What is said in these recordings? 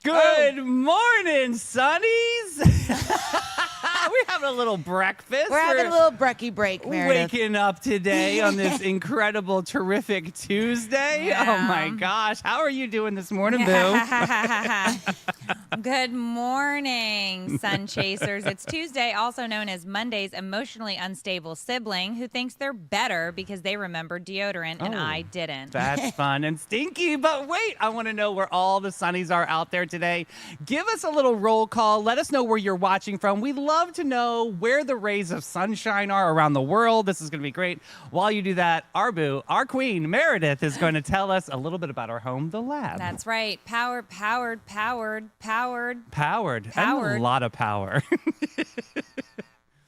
Good morning, Sunnies. We're having a little breakfast. We're having a little brekkie break, Meredith. Waking up today on this incredible, terrific Tuesday. Yeah. Oh, my gosh. How are you doing this morning, Boo? Good morning, Sun Chasers. It's Tuesday, also known as Monday's emotionally unstable sibling who thinks they're better because they remembered deodorant and I didn't. That's fun and stinky. But wait, I want to know where all the Sunnies are out there today. Give us a little roll call. Let us know where you're watching from. We'd love to know where the rays of sunshine are around the world. This is going to be great. While you do that, our boo, our queen, Meredith, is going to tell us a little bit about our home, the lab. That's right. Powered. And a lot of power.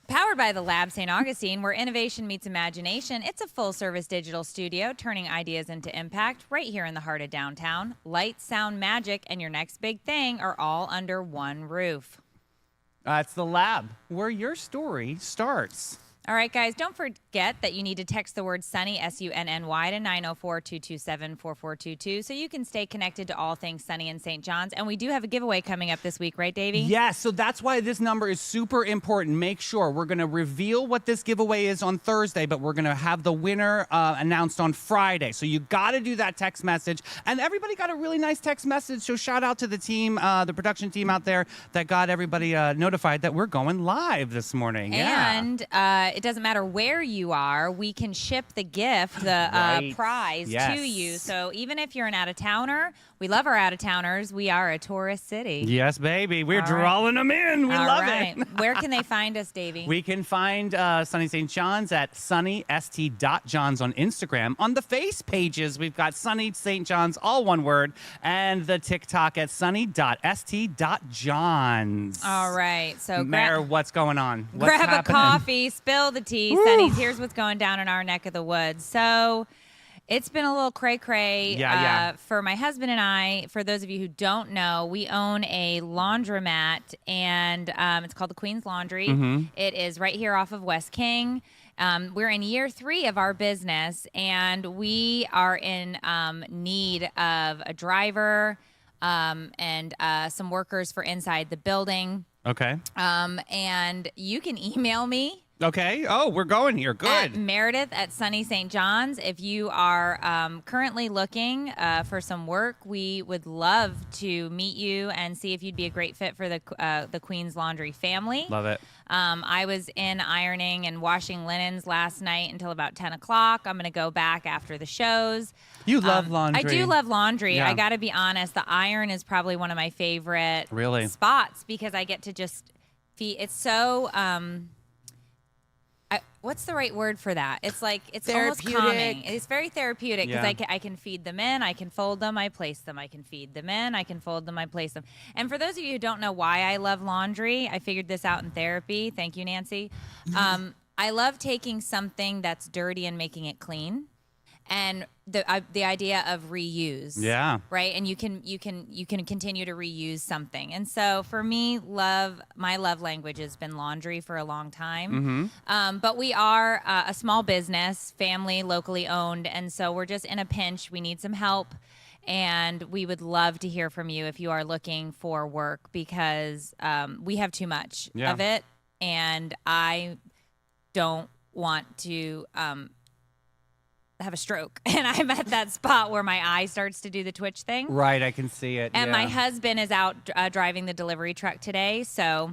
Powered by the Lab St. Augustine, where innovation meets imagination. It's a full-service digital studio turning ideas into impact right here in the heart of downtown. Light, sound, magic, and your next big thing are all under one roof. It's the lab, where your story starts. All right, guys, don't forget that you need to text the word Sunny, S-U-N-N-Y, to 904-227-4422 so you can stay connected to all things Sunny in St. John's. And we do have a giveaway coming up this week, right, Davey? Yes, so that's why this number is super important. Make sure we're going to reveal what this giveaway is on Thursday, but we're going to have the winner announced on Friday. So you got to do that text message. And everybody got a really nice text message, so shout out to the team, the production team out there that got everybody notified that we're going live this morning. And it doesn't matter where you are, we can ship the gift, the prize to you. So even if you're an out-of-towner, we love our out-of-towners. We are a tourist city. Yes, baby. We're drawing them in. We love it. Where can they find us, Davey? We can find Sunny St. John's at sunnyst.johns on Instagram. On the face pages, we've got Sunny St. John's, all one word, and the TikTok at sunny.st.johns. All right. So Mare, what's going on? What's grab happening? a coffee, spill the tea, Sunnies. Here's what's going down in our neck of the woods. So it's been a little cray-cray for my husband and I. For those of you who don't know, we own a laundromat, and it's called the Queen's Laundry. It is right here off of West King. We're in year 3 of our business, and we are in need of a driver and some workers for inside the building. Okay. And you can email me. Okay. Oh, we're going here. Good. At Meredith at Sunny St. John's. If you are currently looking for some work, we would love to meet you and see if you'd be a great fit for the Queen's Laundry family. Love it. I was in ironing and washing linens last night until about 10 o'clock. I'm going to go back after the shows. You love laundry. I do love laundry. Yeah. I got to be honest. The iron is probably one of my favorite spots because I get to just feed. It's so... what's the right word for that? It's like, it's almost calming. It's very therapeutic because I can feed them in, I can fold them, I place them. I can feed them in, I can fold them, I place them. And for those of you who don't know why I love laundry, I figured this out in therapy. Thank you, Nancy. I love taking something that's dirty and making it clean. And the idea of reuse, right? And you can continue to reuse something. And so for me, my love language has been laundry for a long time. But we are a small business, family, locally owned, and so we're just in a pinch. We need some help, and we would love to hear from you if you are looking for work because we have too much of it, and I don't want to. Have a stroke, and I'm at that spot where my eye starts to do the twitch thing. Right, I can see it. And my husband is out driving the delivery truck today, so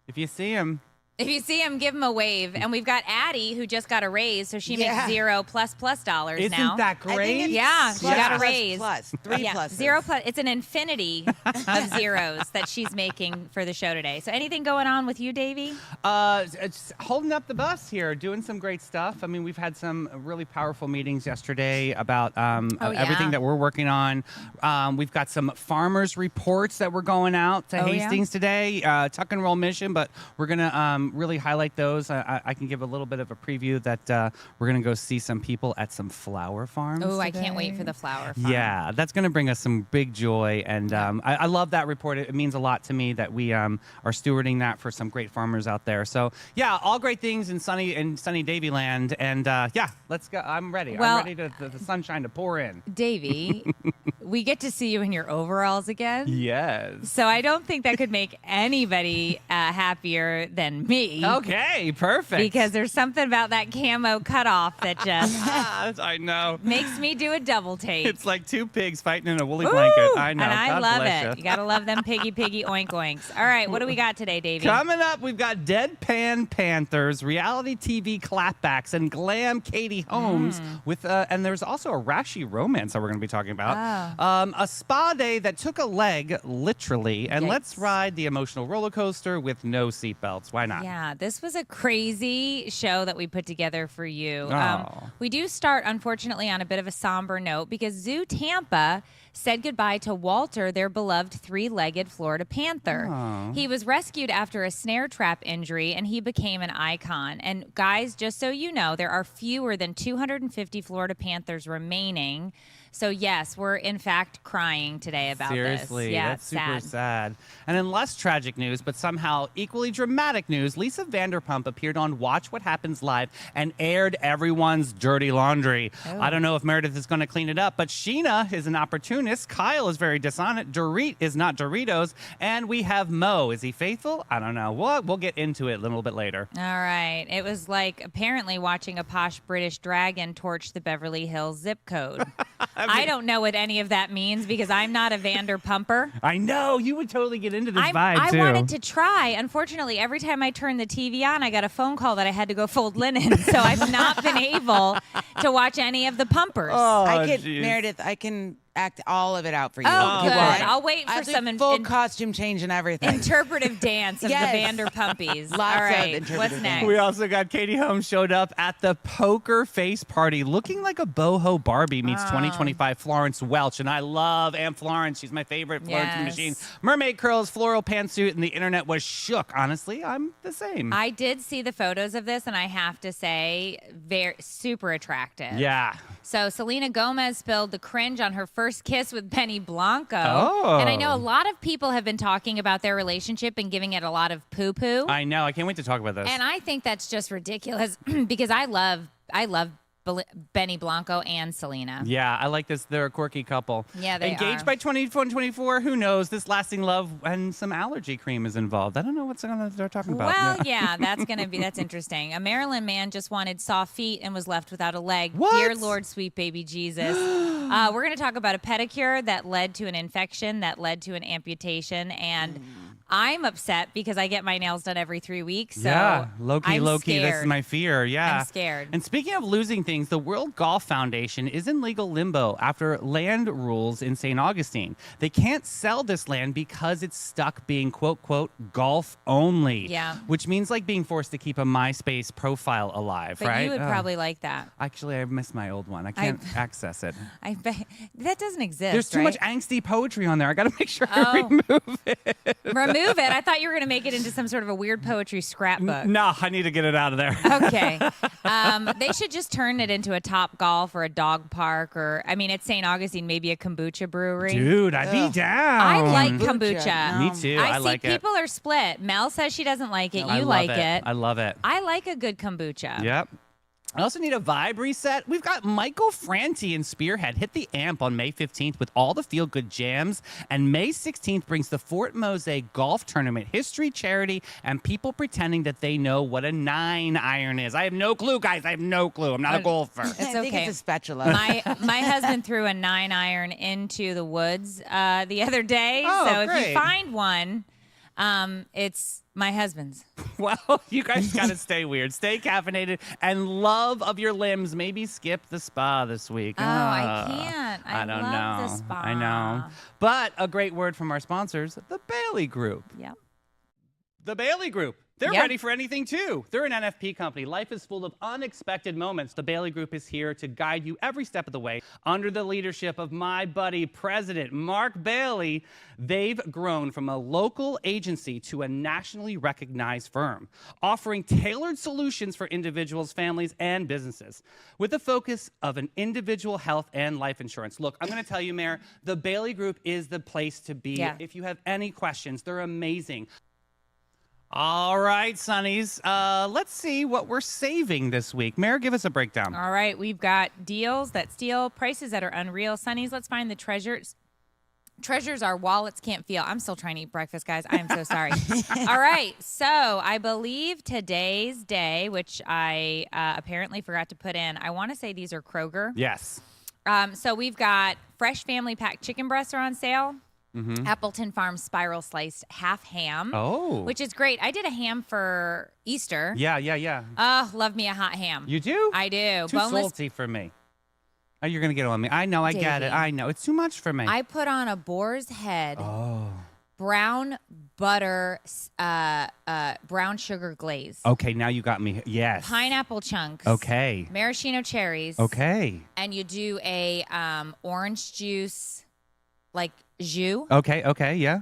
if you see him, give him a wave. And we've got Addie, who just got a raise, so she makes $0++ dollars Isn't now. Isn't that great? She got a raise. Plus, 3 pluses. 0 plus. It's an infinity of zeros that she's making for the show today. So anything going on with you, Davey? It's holding up the bus here, doing some great stuff. I mean, we've had some really powerful meetings yesterday about everything that we're working on. We've got some farmers reports that we're going out to Hastings today, tuck and roll mission, but we're going to really highlight those. I can give a little bit of a preview that we're going to go see some people at some flower farms. Oh, I can't wait for the flower farm. Yeah, that's going to bring us some big joy. And I love that report. It means a lot to me that we are stewarding that for some great farmers out there. So, yeah, all great things in sunny Davy land. And, let's go. I'm ready. Well, I'm ready to the sunshine to pour in. Davey, we get to see you in your overalls again. Yes. So I don't think that could make anybody happier than me. Okay, perfect. Because there's something about that camo cutoff that just I know. makes me do a double take. It's like two pigs fighting in a woolly blanket. I know. And I God love bless it. ya. You got to love them piggy oink oinks. All right, what do we got today, Davey? Coming up, we've got Deadpan Panthers, reality TV clapbacks, and glam Katie Holmes with, and there's also a rashy romance that we're going to be talking about. A spa day that took a leg, literally, and let's ride the emotional roller coaster with no seatbelts. Why not? Yeah, this was a crazy show that we put together for you. Oh. We do start, unfortunately, on a bit of a somber note because Zoo Tampa said goodbye to Walter, their beloved three-legged Florida panther. Oh. He was rescued after a snare trap injury, and he became an icon. And guys, just so you know, there are fewer than 250 Florida Panthers remaining. So yes, we're in fact crying today about Seriously, this. Yeah, that's it's super sad. And in less tragic news, but somehow equally dramatic news, Lisa Vanderpump appeared on Watch What Happens Live and aired everyone's dirty laundry. Oh. I don't know if Meredith is going to clean it up, but Sheena is an opportunist. Kyle is very dishonest. Dorit is not Doritos. And we have Mo. Is he faithful? I don't know. We'll get into it a little bit later. All right. It was like apparently watching a posh British dragon torch the Beverly Hills zip code. I don't know what any of that means because I'm not a Vanderpumper. I know. You would totally get into this vibe, I too. wanted to try. Unfortunately, every time I turn the TV on, I got a phone call that I had to go fold linen. So I've not been able to watch any of the Pumpers. Oh, Meredith, I can act all of it out for you. Oh, if you good. want. I'll wait for I'll do some full costume change and everything. interpretive dance of Yes. the Vanderpumpies. Lots All of right. interpretive What's dance. next? We also got Katie Holmes showed up at the poker face party looking like a boho Barbie meets 2025 Florence Welch. And I love Aunt Florence. She's my favorite Florence and the Yes. Machine. Mermaid curls, floral pantsuit, and the internet was shook. Honestly, I'm the same. I did see the photos of this, and I have to say, very super attractive. yeah. So Selena Gomez spilled the cringe on her first kiss with Benny Blanco. Oh. And I know a lot of people have been talking about their relationship and giving it a lot of poo-poo. I know. I can't wait to talk about this. And I think that's just ridiculous because I love Benny Blanco and Selena. yeah, I like this. They're a quirky couple. Yeah, they Engaged are. by 2024. Who knows? This lasting love and some allergy cream is involved. I don't know what's they're talking about. Well, yeah, that's interesting. A Maryland man just wanted soft feet and was left without a leg. What? Dear Lord, sweet baby Jesus. We're going to talk about a pedicure that led to an infection, that led to an amputation, and I'm upset because I get my nails done every 3 weeks. So yeah, low-key, I'm this is scared. my fear. Yeah. I'm scared. And speaking of losing things, the World Golf Foundation is in legal limbo after land rules in St. Augustine. They can't sell this land because it's stuck being, quote, quote, golf only. Yeah. Which means like being forced to keep a MySpace profile alive, But right? you would Oh. probably like that. Actually, I missed my old one. I can't access it. I bet that doesn't exist. There's too right? much angsty poetry on there. I got to make sure Oh. I remove it. Remove it. I thought you were going to make it into some sort of a weird poetry scrapbook. No, I need to get it out of there. Okay. They should just turn it into a Top Golf or a dog park or, I mean, at St. Augustine, maybe a kombucha brewery. Dude, I'd be down. I like Kombucha. kombucha. No. Me too. I I see like it. people are split. Mel says she doesn't like it. I You love like it. I love it. I like a good kombucha. Yep. I also need a vibe reset. We've got Michael Franti and Spearhead hit the amp on May 15th with all the feel-good jams, and May 16th brings the Fort Mose Golf Tournament history, charity, and people pretending that they know what a 9-iron is. I have no clue, guys. I have no clue. I'm not a golfer. It's I think okay. it's a spatula. My husband threw a 9-iron into the woods the other day. Oh, so if great. you find one, it's my husband's. Well, you guys got to stay weird, stay caffeinated, and love of your limbs. Maybe skip the spa this week. Oh, I can't. I don't love know. the spa. I know. But a great word from our sponsors, the Bailey Group. Yep. The Bailey Group. They're Yep. ready for anything, too. They're an NFP company. Life is full of unexpected moments. The Bailey Group is here to guide you every step of the way. Under the leadership of my buddy, President Mark Bailey, they've grown from a local agency to a nationally recognized firm, offering tailored solutions for individuals, families, and businesses, with the focus of an individual health and life insurance. Look, I'm going to tell you, Mayor, the Bailey Group is the place to be. Yeah. If you have any questions, they're amazing. All right, Sunnies. Let's see what we're saving this week. Mayor, give us a breakdown. All right. We've got deals that steal, prices that are unreal. Sunnies, let's find the Treasures our wallets can't feel. I'm still trying to eat breakfast, guys. I am so sorry. All right. So I believe today's day, which I apparently forgot to put in, I want to say these are Kroger. Yes. So we've got fresh family pack chicken breasts are on sale. Mm-hmm. Appleton Farm spiral sliced half ham. Oh. Which is great. I did a ham for Easter. Yeah. Oh, love me a hot ham. You do? I do. Too salty for me. Oh, you're going to get on me. I know. I get it. I know. It's too much for me. I put on a boar's head. Oh. Brown butter, brown sugar glaze. Okay, now you got me. Yes. Pineapple chunks. Okay. Maraschino cherries. Okay. And you do a orange juice, like jus. Okay, yeah.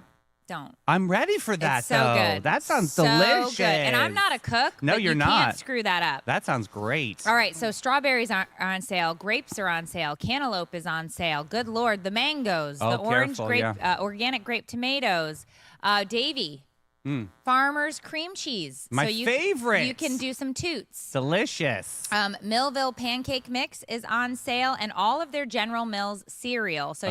Don't. I'm ready for that, it's so though. good. That sounds so delicious. Good. And I'm not a cook. No, but you're you not. Can't screw that up. That sounds great. All right, so strawberries are on sale. Grapes are on sale. Cantaloupe is on sale. Good Lord, the mangoes, the orange careful, grape, yeah. organic grape tomatoes. Davy, Farmer's cream cheese. My favorite. You can do some toots. Delicious. Millville pancake mix is on sale, and all of their General Mills cereal. So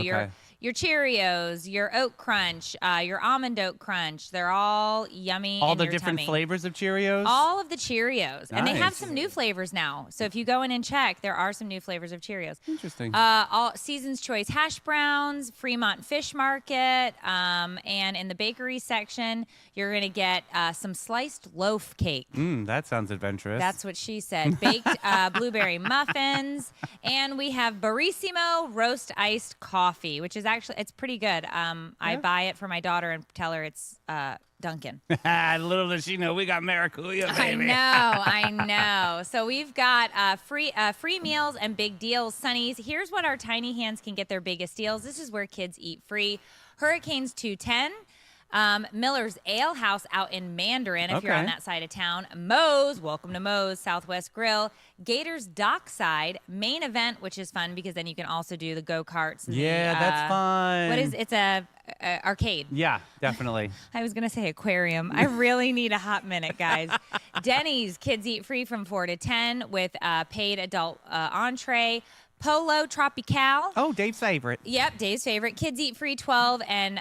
your Cheerios, your Oat Crunch, your Almond Oat Crunch, they're all yummy. All in the your different tummy. flavors of Cheerios? All of the Cheerios. And they have Nice. some new flavors now. So if you go in and check, there are some new flavors of Cheerios. Interesting. All Season's Choice hash browns, Fremont Fish Market, and in the bakery section, you're going to get some sliced loaf cake. That sounds adventurous. That's what she said. Baked blueberry muffins. And we have Barissimo roast iced coffee, which is actually, it's pretty good. I buy it for my daughter and tell her it's Dunkin'. Little does she know, we got maracuja, baby. I know. So we've got free meals and big deals. Sunnies, here's what our tiny hands can get their biggest deals. This is where kids eat free. Hurricanes 210. Miller's Ale House out in Mandarin, if you're on that side of town. Moe's, welcome to Moe's, Southwest Grill. Gators Dockside, main event, which is fun because then you can also do the go-karts. And that's fun. What is it's a arcade. Yeah, definitely. I was going to say aquarium. I really need a hot minute, guys. Denny's, kids eat free from 4 to 10 with paid adult entree. Polo Tropical. Oh, Dave's favorite. Yep, Dave's favorite. Kids eat free 12 and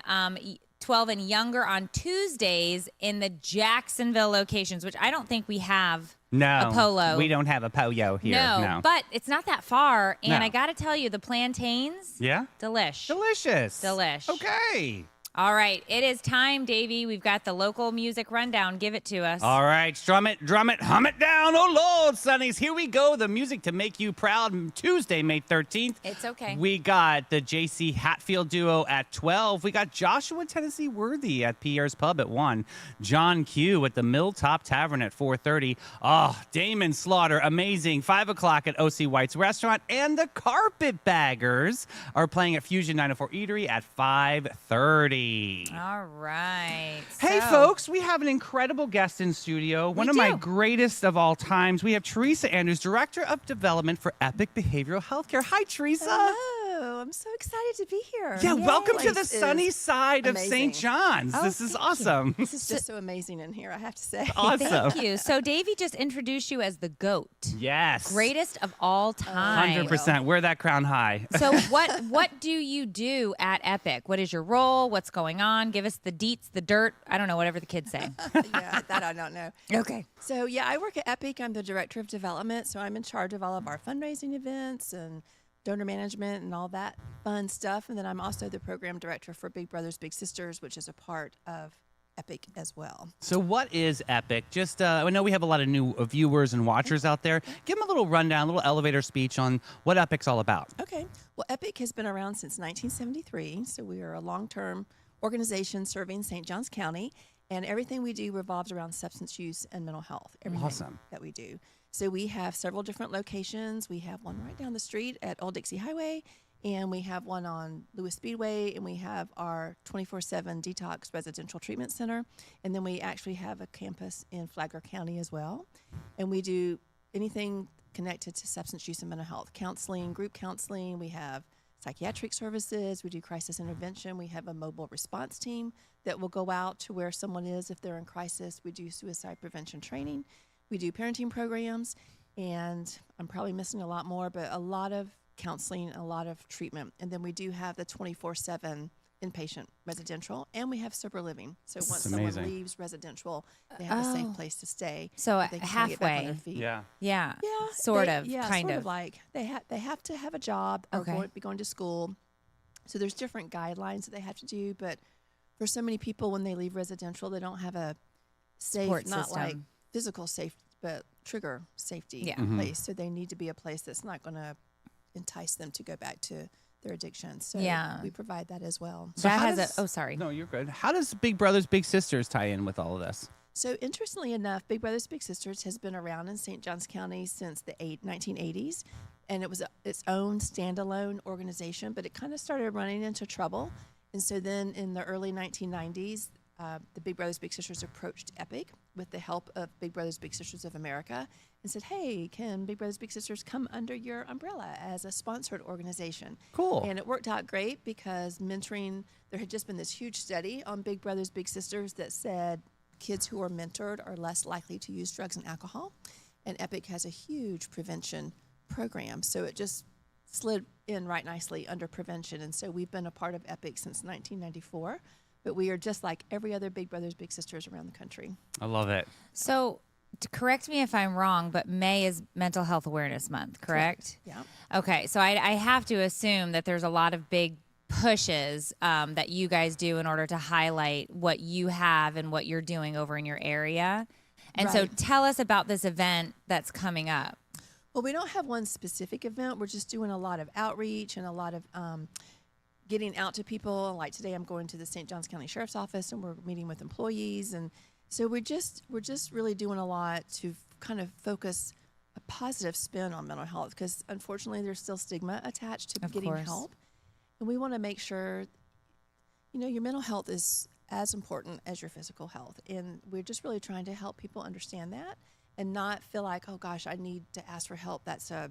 12 and younger on Tuesdays in the Jacksonville locations, which I don't think we have a Polo. We don't have a Pollo here. No. But it's not that far. And No. I got to tell you, the plantains, delish. Delicious. Delish. Okay. All right, it is time, Davey. We've got the local music rundown. Give it to us. All right, strum it, drum it, hum it down. Oh, Lord, Sunnies, here we go. The music to make you proud. Tuesday, May 13th. It's okay. We got the JC Hatfield duo at 12. We got Joshua Tennessee Worthy at Pierre's Pub at 1. John Q at the Milltop Tavern at 4:30. Oh, Damon Slaughter, amazing. 5 o'clock at O.C. White's Restaurant. And the Carpetbaggers are playing at Fusion 904 Eatery at 5:30. All right. Hey, folks, we have an incredible guest in studio. One of my greatest of all times. We have Teresa Andrews, Director of Development for Epic Behavioral Healthcare. Hi, Teresa. Hello. I'm so excited to be here. Yeah, Yay. welcome to the This sunny is side of amazing. St. John's. Oh, This is thank awesome. you. This is just so amazing in here, I have to say. Awesome. Thank you. So Davey just introduced you as the GOAT. Yes. Greatest of all time. 100%. Wear that crown high. So what do you do at Epic? What is your role? What's going on? Give us the deets, the dirt. I don't know, whatever the kids say. Yeah, that I don't know. Okay. So, yeah, I work at Epic. I'm the Director of Development, so I'm in charge of all of our fundraising events and donor management and all that fun stuff. And then I'm also the Program Director for Big Brothers Big Sisters, which is a part of Epic as well. So what is Epic? Just, I know we have a lot of new viewers and watchers out there. Give them a little rundown, a little elevator speech on what Epic's all about. Okay. Well, Epic has been around since 1973, so we are a long-term organization serving St. Johns County, and everything we do revolves around substance use and mental health. Everything Awesome. that we do. So we have several different locations. We have one right down the street at Old Dixie Highway, and we have one on Lewis Speedway, and we have our 24/7 Detox Residential Treatment Center, and then we actually have a campus in Flagler County as well. And we do anything connected to substance use and mental health, counseling, group counseling. We have psychiatric services. We do crisis intervention. We have a mobile response team that will go out to where someone is if they're in crisis. We do suicide prevention training. We do parenting programs, and I'm probably missing a lot more, but a lot of counseling, a lot of treatment. And then we do have the 24/7 inpatient residential, and we have sober living. So once amazing. someone leaves residential, they have a safe place to stay. So they can kinda get back on their halfway. feet. Yeah. Yeah. Yeah, Sort they- of. Yeah, kind sort of. like they have to have a job or Okay. be going to school. So there's different guidelines that they have to do. But for so many people, when they leave residential, they don't have a safe, Support not system. like physical safe, but trigger safety Yeah. place. So they need to be a place that's not going to entice them to go back to their addiction. So Yeah. we provide that as well. So that how has does- a. Oh, sorry. No, you're good. How does Big Brothers Big Sisters tie in with all of this? So interestingly enough, Big Brothers Big Sisters has been around in St. Johns County since the 1980s, and it was its own standalone organization, but it kind of started running into trouble. And so then in the early 1990s, the Big Brothers Big Sisters approached Epic with the help of Big Brothers Big Sisters of America and said, hey, can Big Brothers Big Sisters come under your umbrella as a sponsored organization? Cool. And it worked out great because mentoring, there had just been this huge study on Big Brothers Big Sisters that said kids who are mentored are less likely to use drugs and alcohol. And Epic has a huge prevention program. So it just slid in right nicely under prevention. And so we've been a part of Epic since 1994. But we are just like every other Big Brothers Big Sisters around the country. I love it. So, correct me if I'm wrong, but May is Mental Health Awareness Month, correct? Yeah. Okay, so I have to assume that there's a lot of big pushes that you guys do in order to highlight what you have and what you're doing over in your area. And so Right. tell us about this event that's coming up. Well, we don't have one specific event. We're just doing a lot of outreach and a lot of getting out to people. Like today, I'm going to the St. Johns County Sheriff's Office, and we're meeting with employees, and so we're just really doing a lot to kind of focus a positive spin on mental health because unfortunately, there's still stigma attached to Of getting course. help, and we want to make sure, your mental health is as important as your physical health, and we're just really trying to help people understand that and not feel like, oh gosh, I need to ask for help. That's a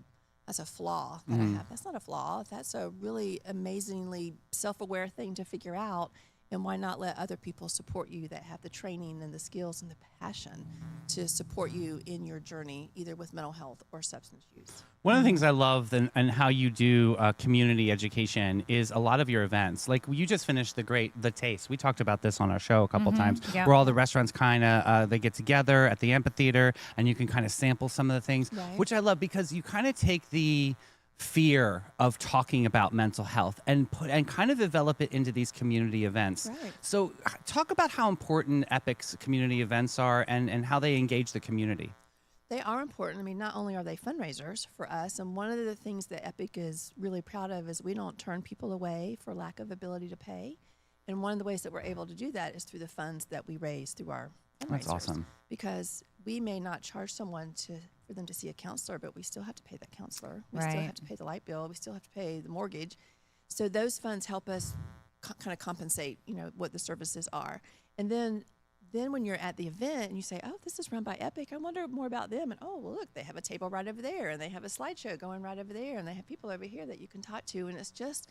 flaw that I have. That's not a flaw. That's a really amazingly self-aware thing to figure out. And why not let other people support you that have the training and the skills and the passion to support you in your journey, either with mental health or substance use? One of the things I love and how you do community education is a lot of your events. Like you just finished the Taste. We talked about this on our show a couple times, yeah. where all the restaurants kind of they get together at the amphitheater and you can kind of sample some of the things, Right. which I love because you kind of take the fear of talking about mental health and kind of develop it into these community events. Right. So talk about how important Epic's community events are and how they engage the community. They are important. I mean, not only are they fundraisers for us, and one of the things that Epic is really proud of is we don't turn people away for lack of ability to pay. And one of the ways that we're able to do that is through the funds that we raise through our fundraisers. That's awesome. Because we may not charge someone for them to see a counselor, but we still have to pay that counselor. We still Right. have to pay the light bill. We still have to pay the mortgage. So those funds help us kind of compensate, what the services are. And then when you're at the event and you say, oh, this is run by Epic, I wonder more about them. And, oh, well, look, they have a table right over there, and they have a slideshow going right over there, and they have people over here that you can talk to. And it's just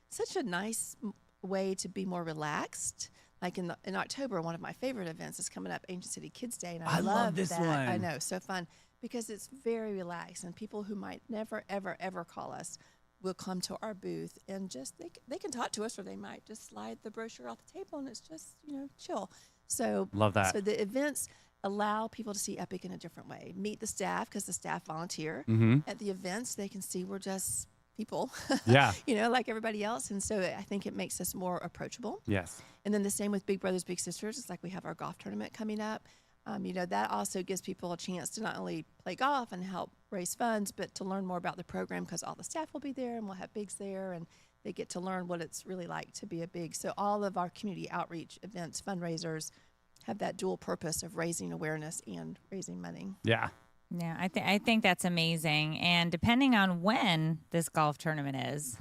such a nice way to be more relaxed. Like in October, one of my favorite events is coming up, Ancient City Kids Day. And I love this that. one. I know, so fun, because it's very relaxed. And people who might never, ever, ever call us will come to our booth and just, they can talk to us, or they might just slide the brochure off the table, and it's just, chill. So Love that. So the events allow people to see Epic in a different way. Meet the staff, because the staff volunteer. At the events, they can see we're just people, Yeah. like everybody else. And so I think it makes us more approachable. Yes. And then the same with Big Brothers Big Sisters. It's like we have our golf tournament coming up. That also gives people a chance to not only play golf and help raise funds, but to learn more about the program, because all the staff will be there and we'll have bigs there, and they get to learn what it's really like to be a big. So all of our community outreach events, fundraisers, have that dual purpose of raising awareness and raising money. Yeah. Yeah, I think that's amazing. And depending on when this golf tournament is.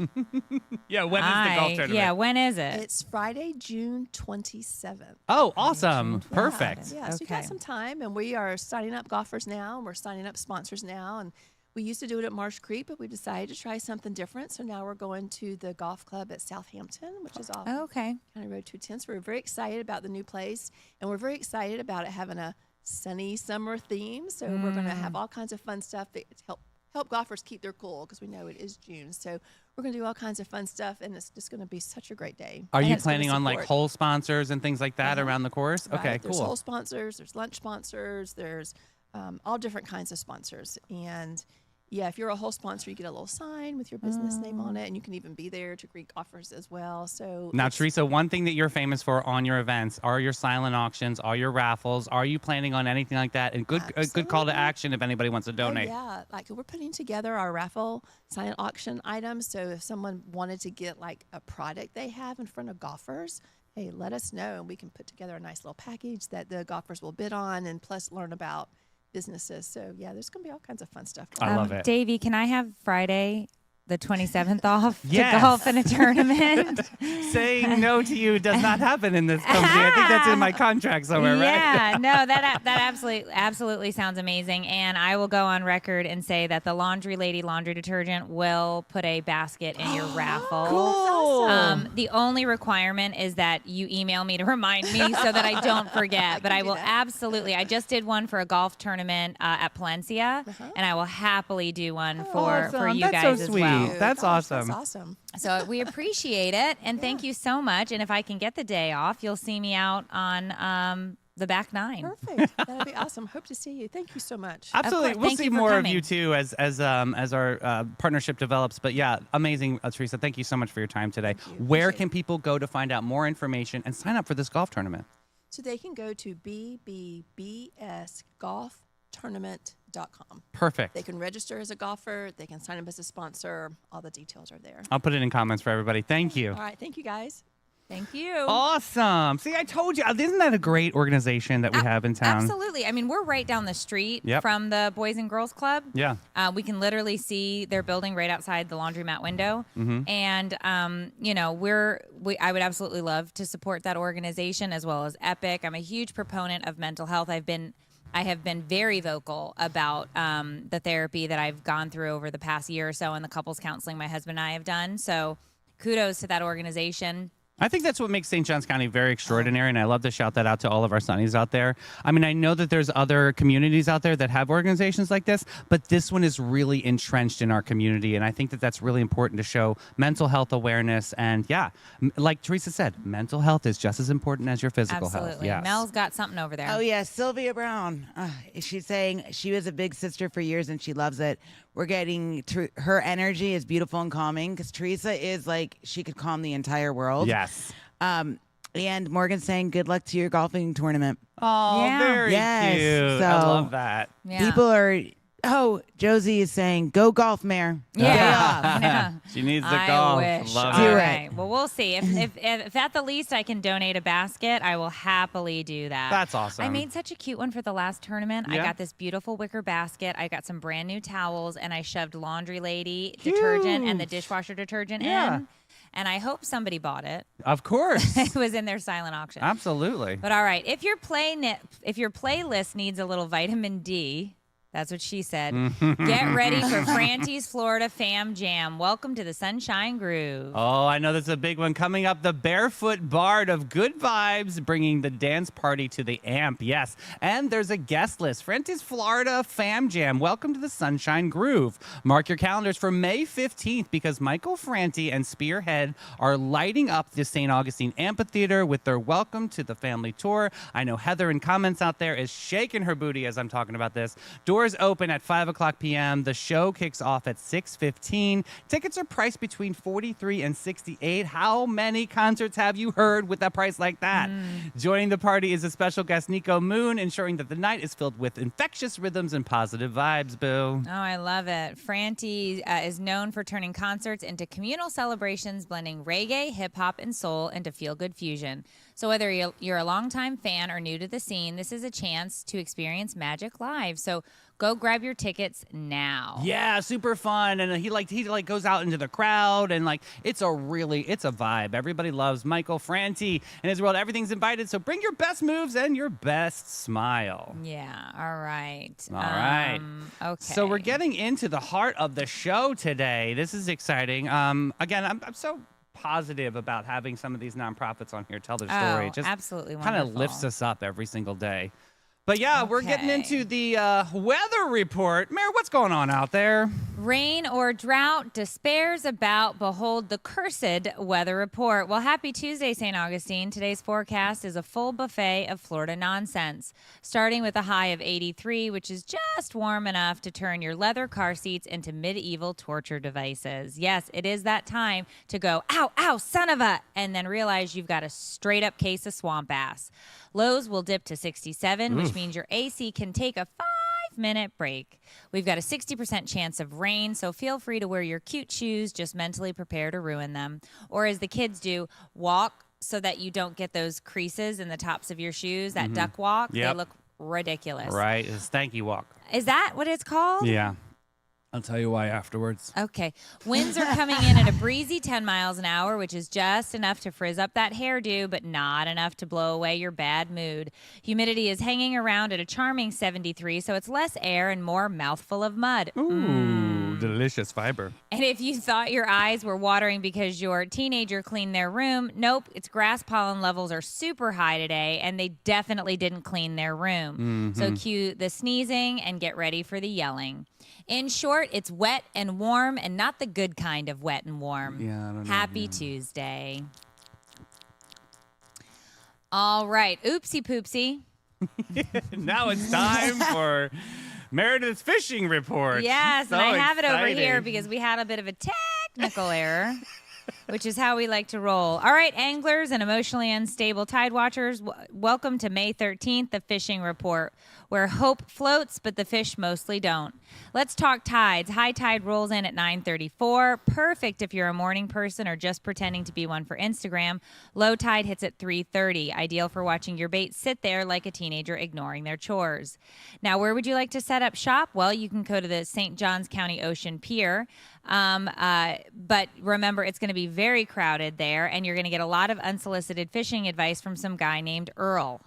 Yeah. When is the golf tournament? Yeah, when is it? It's Friday, June 27th. Oh, awesome. June Perfect. Yeah, so you got Okay. some time, and we are signing up golfers now, and we're signing up sponsors now. And we used to do it at Marsh Creek, but we decided to try something different. So now we're going to the golf club at Southampton, which is off Okay. County Road 210. So we're very excited about the new place, and we're very excited about it having a sunny summer theme. So we're going to have all kinds of fun stuff to help golfers keep their cool, because we know it is June. So We're going to do all kinds of fun stuff, and it's just going to be such a great day. Are And you it's gonna planning on like support- whole sponsors and things like that Uh-huh. around the course? Right. Okay, There's cool. whole sponsors, there's lunch sponsors, there's all different kinds of sponsors. And yeah, if you're a whole sponsor, you get a little sign with your business name on it, and you can even be there to greet golfers as well. So Now, it's- Teresa, one thing that you're famous for on your events are your silent auctions, are your raffles. Are you planning on anything like that? And a good call to Absolutely. action if anybody wants to donate. Oh, yeah, like we're putting together our raffle silent auction items. So if someone wanted to get like a product they have in front of golfers, hey, let us know, and we can put together a nice little package that the golfers will bid on, and plus learn about businesses. So yeah, there's going to be all kinds of fun stuff. I love it. Davey, can I have Friday the 27th off Yes. to golf in a tournament? Saying no to you does not happen in this company. I think that's in my contract somewhere, right? Yeah, no, that absolutely sounds amazing. And I will go on record and say that the Laundry Lady laundry detergent will put a basket in your raffle. Cool. The only requirement is that you email me to remind me so that I don't forget. But I will absolutely. I just did one for a golf tournament at Palencia, and I will happily do one for Awesome. you That's guys so as sweet. well. That's awesome. That's awesome. So we appreciate it, and thank you so much. And if I can get the day off, you'll see me out on the back nine. Perfect. That'll be awesome. Hope to see you. Thank you so much. Absolutely. course. We'll Thank see you for more of coming. you too as our partnership develops. But yeah, amazing, Teresa. Thank you so much for your time today. Thank you. Where Appreciate can people go to find out more information and sign up for this golf tournament? So they can go to bbbsgolftournament.com. Perfect. They can register as a golfer. They can sign up as a sponsor. All the details are there. I'll put it in comments for everybody. Thank you. All right. Thank you, guys. Thank you. Awesome. See, I told you. Isn't that a great organization that we have in town? Absolutely. I mean, we're right down the street Yep. from the Boys and Girls Club. Yeah. We can literally see their building right outside the laundromat window. Mm-hmm. And, I would absolutely love to support that organization as well as Epic. I'm a huge proponent of mental health. I have been very vocal about the therapy that I've gone through over the past year or so and the couples counseling my husband and I have done. So kudos to that organization. I think that's what makes St. Johns County very extraordinary, and I love to shout that out to all of our Sunnies out there. I mean, I know that there's other communities out there that have organizations like this, but this one is really entrenched in our community, and I think that that's really important to show mental health awareness. And yeah, like Teresa said, mental health is just as important as your physical health. Absolutely. Yes. Mel's got something over there. Oh, yeah. Sylvia Brown. She's saying she was a big sister for years and she loves it. We're getting her energy is beautiful and calming because Teresa is like, she could calm the entire world. Yes. And Morgan's saying, good luck to your golfing tournament. Oh, Yeah. very Yes, cute. so- I love that. Yeah. People are, Josie is saying, go golf, Mayor. Yeah. Yeah. She needs the I golf. wish. Love All Do it. it. right. Well, we'll see. If at the least I can donate a basket, I will happily do that. That's awesome. I made such a cute one for the last tournament. I Yeah. got this beautiful wicker basket. I got some brand new towels, and I shoved Laundry Lady detergent and the dishwasher detergent Yeah. in. And I hope somebody bought it. Of course. It was in their silent auction. Absolutely. But all right, if your playlist needs a little vitamin D, that's what she said. Get ready for Franti's Florida Fam Jam. Welcome to the Sunshine Groove. Oh, I know that's a big one coming up. The Barefoot Bard of Good Vibes bringing the dance party to the amp. Yes. And there's a guest list. Franti's Florida Fam Jam. Welcome to the Sunshine Groove. Mark your calendars for May 15th because Michael Franti and Spearhead are lighting up the St. Augustine Amphitheater with their Welcome to the Family Tour. I know Heather in comments out there is shaking her booty as I'm talking about this. Doors open at 5 o'clock p.m. The show kicks off at 6:15. Tickets are priced between $43 and $68. How many concerts have you heard with a price like that? Joining the party is a special guest, Nico Moon, ensuring that the night is filled with infectious rhythms and positive vibes, boo. Oh, I love it. Franti is known for turning concerts into communal celebrations, blending reggae, hip hop, and soul into feel-good fusion. So whether you're a longtime fan or new to the scene, this is a chance to experience magic live. So go grab your tickets now. Yeah, super fun, and he goes out into the crowd, and it's a vibe. Everybody loves Michael Franti and his world. Everything's invited, so bring your best moves and your best smile. Yeah. All right. All right. Okay. So we're getting into the heart of the show today. This is exciting. Again, I'm so positive about having some of these nonprofits on here tell their story. Oh, It just absolutely kind of wonderful. lifts us up every single day. But yeah, we're getting Okay. into the weather report. Mayor, what's going on out there? Rain or drought, despairs about, behold the cursed weather report. Well, happy Tuesday, St. Augustine. Today's forecast is a full buffet of Florida nonsense, starting with a high of 83, which is just warm enough to turn your leather car seats into medieval torture devices. Yes, it is that time to go, ow, ow, son of a, and then realize you've got a straight up case of swamp ass. Lows will dip to 67, which means your AC can take a 5-minute break. We've got a 60% chance of rain, so feel free to wear your cute shoes. Just mentally prepare to ruin them. Or as the kids do, walk so that you don't get those creases in the tops of your shoes, that duck walk. Yep. They look ridiculous. Right, it's a stanky walk. Is that what it's called? Yeah. I'll tell you why afterwards. Okay. Winds are coming in at a breezy 10 miles an hour, which is just enough to frizz up that hairdo, but not enough to blow away your bad mood. Humidity is hanging around at a charming 73, so it's less air and more mouthful of mud. Ooh, delicious fiber. And if you thought your eyes were watering because your teenager cleaned their room, nope, its grass pollen levels are super high today, and they definitely didn't clean their room. So cue the sneezing and get ready for the yelling. In short, it's wet and warm, and not the good kind of wet and warm. Yeah, I don't know. Happy Tuesday. All right. Oopsie poopsie. Now it's time for Meredith's fishing report. Yes, So and I have it over exciting. here because we had a bit of a technical error, which is how we like to roll. All right, anglers and emotionally unstable tide watchers, welcome to May 13th, the fishing report, where hope floats, but the fish mostly don't. Let's talk tides. High tide rolls in at 9:34. Perfect if you're a morning person or just pretending to be one for Instagram. Low tide hits at 3:30. Ideal for watching your bait sit there like a teenager ignoring their chores. Now, where would you like to set up shop? Well, you can go to the St. Johns County Ocean Pier. But remember, it's going to be very crowded there, and you're going to get a lot of unsolicited fishing advice from some guy named Earl.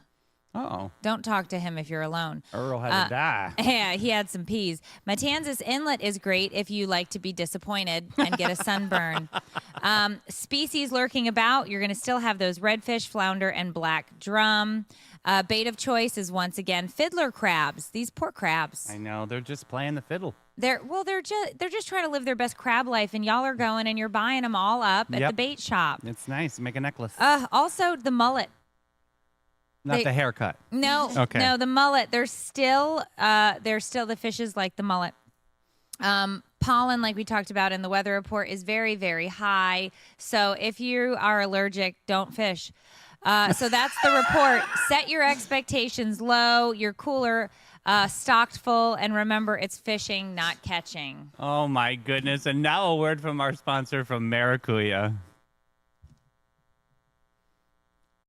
Oh, Don't talk to him if you're alone. Earl had to die. Yeah, he had some peas. Matanzas Inlet is great if you like to be disappointed and get a sunburn. Species lurking about, you're going to still have those redfish, flounder, and black drum. Bait of choice is once again fiddler crabs. These poor crabs. I know, they're just playing the fiddle. They're just trying to live their best crab life, and y'all are going and you're buying them all up at Yep. the bait shop. It's nice. Make a necklace. Also the mullet. Not the haircut. No, Okay. no, the mullet. They're still the fishes like the mullet. Pollen, like we talked about in the weather report, is very, very high. So if you are allergic, don't fish. So that's the report. Set your expectations low. Your cooler stocked full, and remember, it's fishing, not catching. Oh my goodness! And now a word from our sponsor from Maracuya.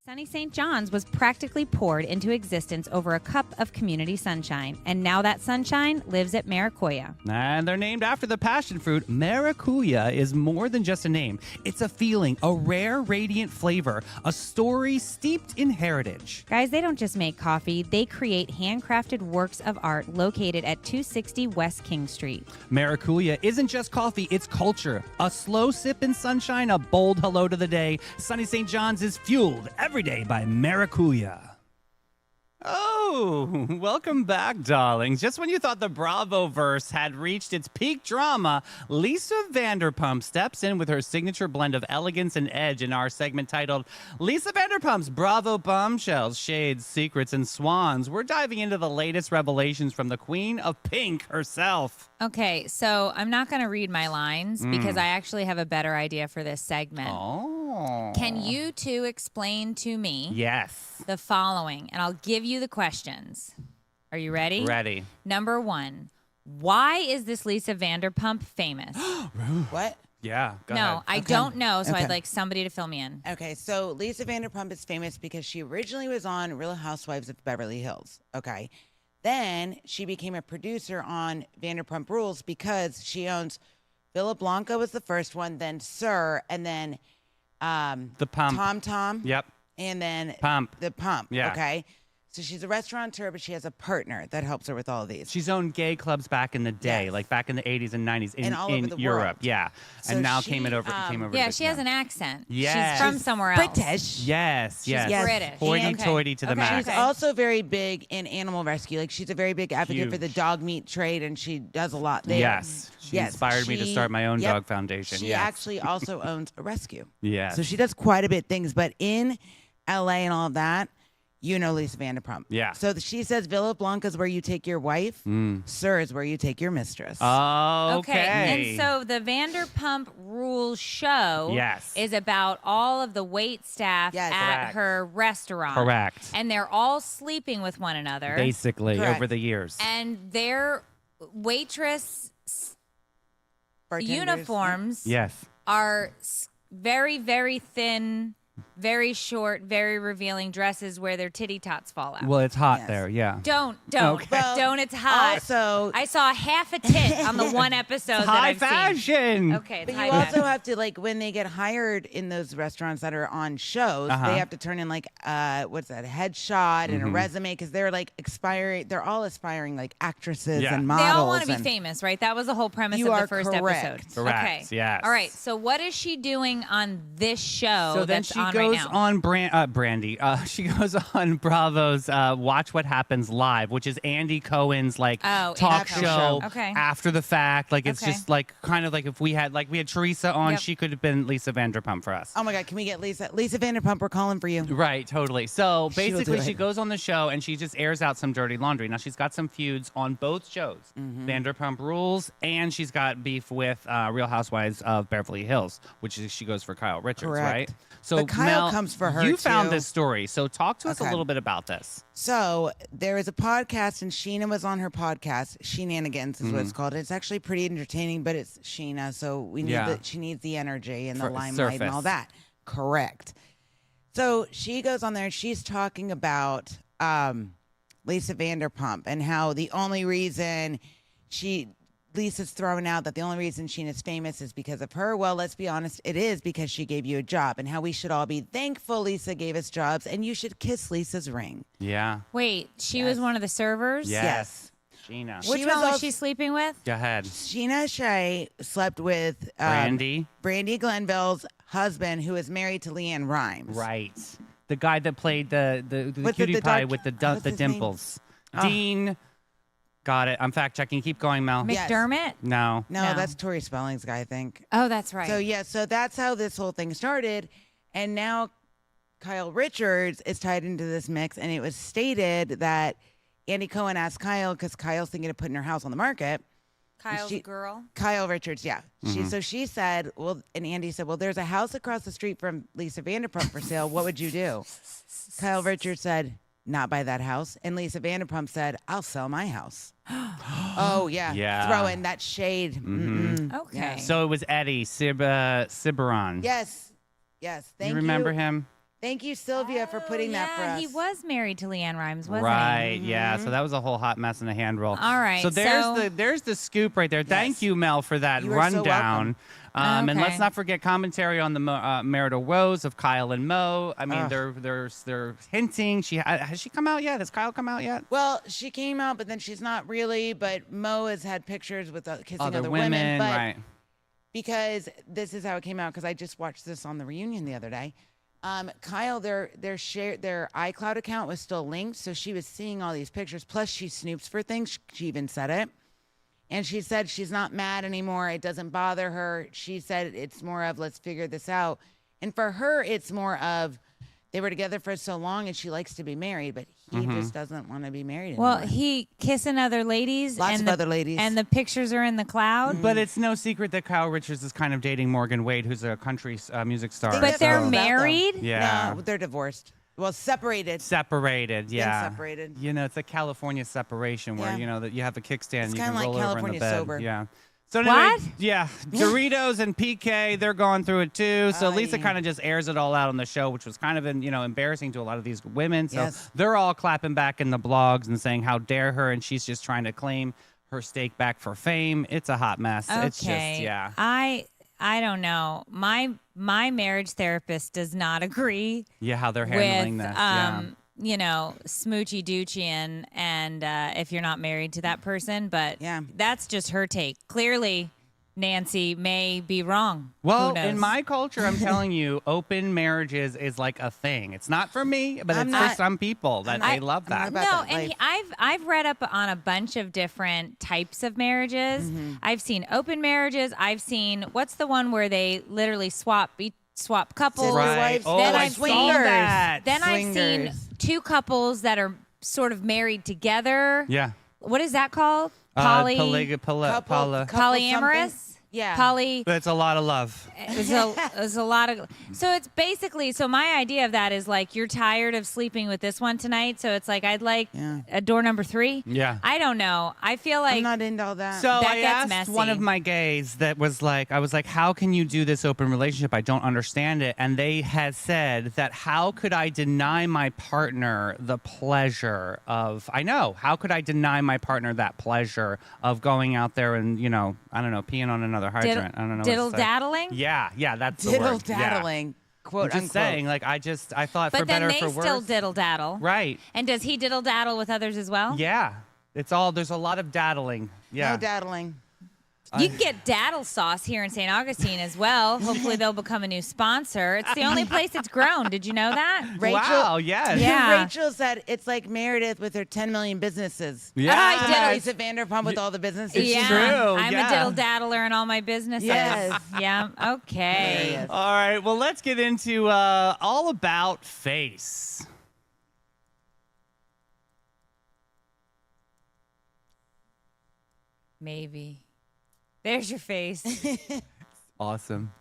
Sunny St. John's was practically poured into existence over a cup of community sunshine, and now that sunshine lives at Maracuya. And they're named after the passion fruit. Maracuya is more than just a name. It's a feeling, a rare, radiant flavor, a story steeped in heritage. Guys, they don't just make coffee, they create handcrafted works of art located at 260 West King Street. Maracuya isn't just coffee, it's culture. A slow sip in sunshine, a bold hello to the day. Sunny St. John's is fueled every day by Maracuya. Oh, welcome back, darlings. Just when you thought the Bravo verse had reached its peak drama, Lisa Vanderpump steps in with her signature blend of elegance and edge in our segment titled Lisa Vanderpump's Bravo Bombshells, Shades, Secrets, and Swans. We're diving into the latest revelations from the Queen of Pink herself. Okay, so I'm not going to read my lines because I actually have a better idea for this segment. Oh. Can you two explain to me Yes. the following? And I'll give you the questions. Are you ready? Ready. Number 1, why is this Lisa Vanderpump famous? What? Yeah, go No, ahead. I don't know, so Okay. I'd like somebody to fill me in. Okay, so Lisa Vanderpump is famous because she originally was on Real Housewives of Beverly Hills. Okay. Then she became a producer on Vanderpump Rules because she owns Villa Blanca was the first one, then Sir, and then The Pump. Tom Tom. Yep. And then Pump. The Pump. Yeah. Okay. So she's a restaurateur, but she has a partner that helps her with all of these. She's owned gay clubs back in the day, Yes. like back in the 80s and 90s in all over the Europe. world. Yeah. So And now she, came over Yeah, to she has an accent. Yes. She's from somewhere else. British. Yes, yes. Yes. British. Hoity-toity to the Okay. max. She's also very big in animal rescue. Like she's a very big advocate for the Huge. dog meat trade, and she does a lot there. Yes. She inspired me to start my own dog foundation. She Yes. actually also owns a rescue. Yes. So she does quite a bit of things, but in LA and all of that, you know Lisa Vanderpump. Yeah. So she says Villa Blanca is where you take your wife. Sir is where you take your mistress. Oh, okay. And so the Vanderpump Rules show Yes. is about all of the wait staff Yes. at Correct. her restaurant. Correct. And they're all sleeping with one another. Basically, Correct. over the years. And their waitress Bartenders. uniforms Yes. are very, very thin, very short, very revealing dresses where their titty tots fall out. Well, it's hot Yes. there. Yeah. Don't. Okay. Well, Don't. It's hot. Also, I saw half a tit on the one episode that High I've seen. fashion. Okay, it's but high you fashion. also have to, like, when they get hired in those restaurants that are on shows, Uh-huh. they have to turn in, like, what's that, a headshot and a resume, because they're, like, they're all aspiring, like, actresses Yeah. and They models. all want to be and- famous, right? That was the whole premise You of are the first correct. episode. Correct, Okay. yes. All right. So what is she doing on this show So then that's she on goes right now? on Brandy. She goes on Bravo's Watch What Happens Live, which is Andy Cohen's like Oh, talk after show show. Okay. after the fact. Like it's Okay. just like kind of like if we had Teresa on, Yep. she could have been Lisa Vanderpump for us. Oh, my God, can we get Lisa? Lisa Vanderpump, we're calling for you. Right, totally. So She'll do basically, it. she goes on the show and she just airs out some dirty laundry. Now, she's got some feuds on both shows, Vanderpump Rules, and she's got beef with Real Housewives of Beverly Hills, which is she goes for Kyle Richards, Correct. right? So But Kyle Mel, comes for her, You found too. this story, so talk to us a Okay. little bit about this. So there is a podcast, and Sheena was on her podcast. Shenanigans is what it's called. It's actually pretty entertaining, but it's Sheena, so we need Yeah. she needs the energy and the For limelight and all surface. that. Correct. So she goes on there and she's talking about Lisa Vanderpump and how the only reason Lisa's throwing out that the only reason Sheena's famous is because of her. Well, let's be honest, it is because she gave you a job, and how we should all be thankful Lisa gave us jobs, and you should kiss Lisa's ring. Yeah. Wait, she was one of the servers? Yes. Sheena. She Which was one was also- she sleeping with? Go ahead. Sheena Shea slept with Brandy. Brandy Glenville's husband, who is married to Leanne Rimes. Right. The guy that played the With cutie the pie dark- with the what's his name? dimples. Oh. Dean. Got it. I'm fact checking. Keep going, Mel. Yes. McDermott? No. No, No. that's Tori Spelling's guy, I think. Oh, that's right. So yeah, so that's how this whole thing started, and now Kyle Richards is tied into this mix, and it was stated that Andy Cohen asked Kyle, because Kyle's thinking of putting her house on the market. Kyle's she- girl. Kyle Richards, yeah. She said, well, and Andy said, well, there's a house across the street from Lisa Vanderpump for sale. What would you do? Kyle Richards said, not buy that house. And Lisa Vanderpump said, I'll sell my house. Oh, yeah. Yeah. Throwing that shade. Mm-mm. Okay. Yeah. So it was Eddie Ciberon. Yes. Yes. Thank you remember him? Thank you, Sylvia, for putting that for Yeah, us. he was married to Leanne Rimes, wasn't Right, yeah. So that was a whole hot mess in a hand roll. All right, So there's the scoop right there. Thank Yes. you, Mel, for that You are so rundown. And Okay. let's not forget commentary on the marital woes of Kyle and Mo. I mean, Ugh. they're hinting. Has she come out yet? Has Kyle come out yet? Well, she came out, but then she's not really. But Mo has had pictures with kissing Other women. But right? because this is how it came out, because I just watched this on the reunion the other day. Kyle, their iCloud account was still linked, so she was seeing all these pictures. Plus, she snoops for things. She even said it, and she said she's not mad anymore. It doesn't bother her. She said it's more of let's figure this out, and for her, it's more of they were together for so long, and she likes to be married, but he just doesn't want to be married anymore. Well, he kissing other ladies. Lots and of the, other ladies. And the pictures are in the cloud. But it's no secret that Kyle Richards is kind of dating Morgan Wade, who's a country music star. They But never they're found out, though. married? Yeah. No, they're divorced. Well, separated. Separated, yeah. separated. You know, it's a California separation where, Yeah. you know, that you have a kickstand and you kinda can like roll over in California the bed. sober. Yeah. So anyway, What? yeah, Doritos and PK, they're going through it too. So Oh, Lisa yeah. kind of just airs it all out on the show, which was kind of, embarrassing to a lot of these women. So Yes. they're all clapping back in the blogs and saying, how dare her, and she's just trying to claim her stake back for fame. It's a hot mess. Okay. It's just, yeah. I don't know. My marriage therapist does not agree Yeah, how they're handling with this. Yeah. smoochy doochy and if you're not married to that person, but that's just her take. Clearly, Nancy may be wrong. Well, in my culture, I'm telling you, open marriages is like a thing. It's not for me, but it's for some people that they love that. I've read up on a bunch of different types of marriages. Mm-hmm. I've seen open marriages. I've seen what's the one where they literally swap couples. Right. Then I've seen that. Then I've seen two couples that are sort of married together. Yeah. What is that called? Polyamorous. Yeah. But it's a lot of love. It's a lot of. So it's basically. So my idea of that is like you're tired of sleeping with this one tonight. So it's like I'd like a door number 3. Yeah. I don't know. I feel like I'm not into all that. So that I gets asked messy. one of my gays that was like, I was like, how can you do this open relationship? I don't understand it. And they had said that how could I deny my partner the pleasure of? I know. How could I deny my partner that pleasure of going out there and I don't know, peeing on another hydrant. I don't know. Diddle-daddling? Yeah, that's the word. Diddle-daddling. Quote, I'm just saying, like, I thought for better or for worse. But then they still diddle-daddle. Right. And does he diddle-daddle with others as well? Yeah. There's a lot of daddling. Yeah. No daddling. You can get daddle sauce here in St. Augustine as well. Hopefully they'll become a new sponsor. It's the only place it's grown. Did you know that? Wow, yes. Yeah. Rachel said it's like Meredith with her 10 million businesses. Yeah. Lisa Vanderpump with all the businesses. Yeah. True. I'm a diddle-daddler in all my businesses. Yes. Yeah. Okay. Hilarious. All right. Well, let's get into all about face. Maybe. There's your face. Awesome.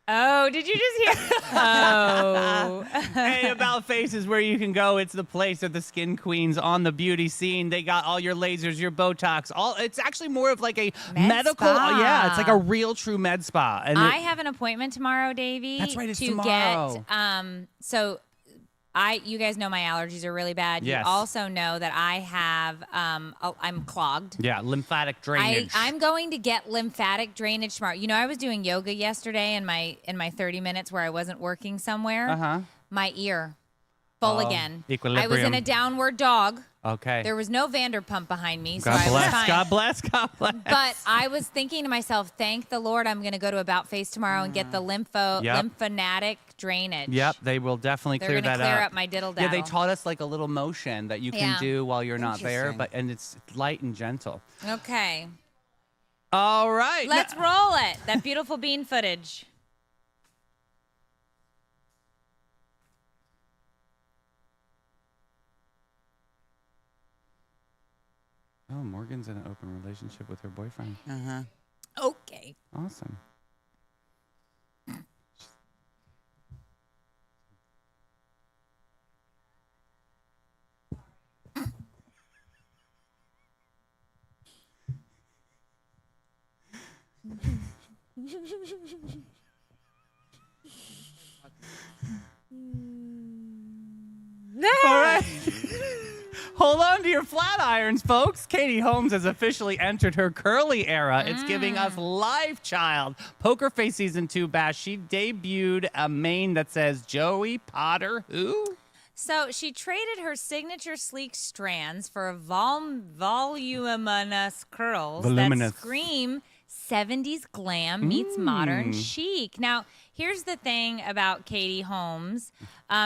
Oh, did you just hear? Oh. Hey, About Face is where you can go. It's the place of the skin queens on the beauty scene. They got all your lasers, your Botox. It's actually more of like a medical. Spa. Yeah, it's like a real true med spa. And I have an appointment tomorrow, Davey. That's right, it's to tomorrow. Get, you guys know my allergies are really bad. Yes. You also know that I have, I'm clogged. Yeah, lymphatic drainage. I'm going to get lymphatic drainage tomorrow. I was doing yoga yesterday in my 30 minutes where I wasn't working somewhere. Uh-huh. My ear, full again. Equilibrium. I was in a downward dog. Okay. There was no Vanderpump behind me, so God I bless. was fine. God bless. God bless. But I was thinking to myself, thank the Lord I'm going to go to About Face tomorrow and get the lymphatic drainage. Yep, they will definitely They're clear gonna that clear up. up my diddle-daddle. Yeah, they taught us like a little motion that you can do while you're not there, and it's light and gentle. Okay. All right. Let's roll it. That beautiful bean footage. Oh, Morgan's in an open relationship with her boyfriend. Uh-huh. Okay. Awesome. All right. Hold on to your flat irons, folks. Katie Holmes has officially entered her curly era. It's giving us life, child. Poker Face Season 2 bash. She debuted a mane that says Joey Potter who? So she traded her signature sleek strands for voluminous curls that scream 70s glam meets modern chic. Now, here's the thing about Katie Holmes.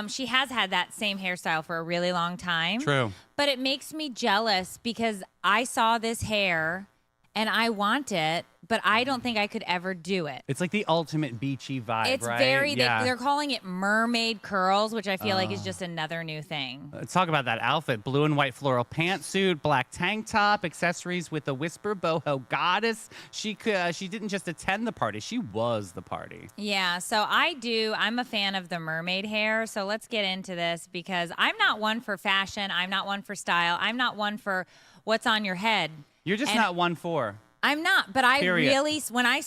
She has had that same hairstyle for a really long time. True. But it makes me jealous because I saw this hair and I want it, but I don't think I could ever do it. It's like the ultimate beachy vibe, It's right? very, they're calling it mermaid curls, which I feel like is just another new thing. Let's talk about that outfit. Blue and white floral pantsuit, black tank top, accessories with a whisper boho goddess. She didn't just attend the party, she was the party. Yeah, so I'm a fan of the mermaid hair. So let's get into this because I'm not one for fashion. I'm not one for style. I'm not one for what's on your head. You're just not 1-4. I'm not, but I Period. really, when I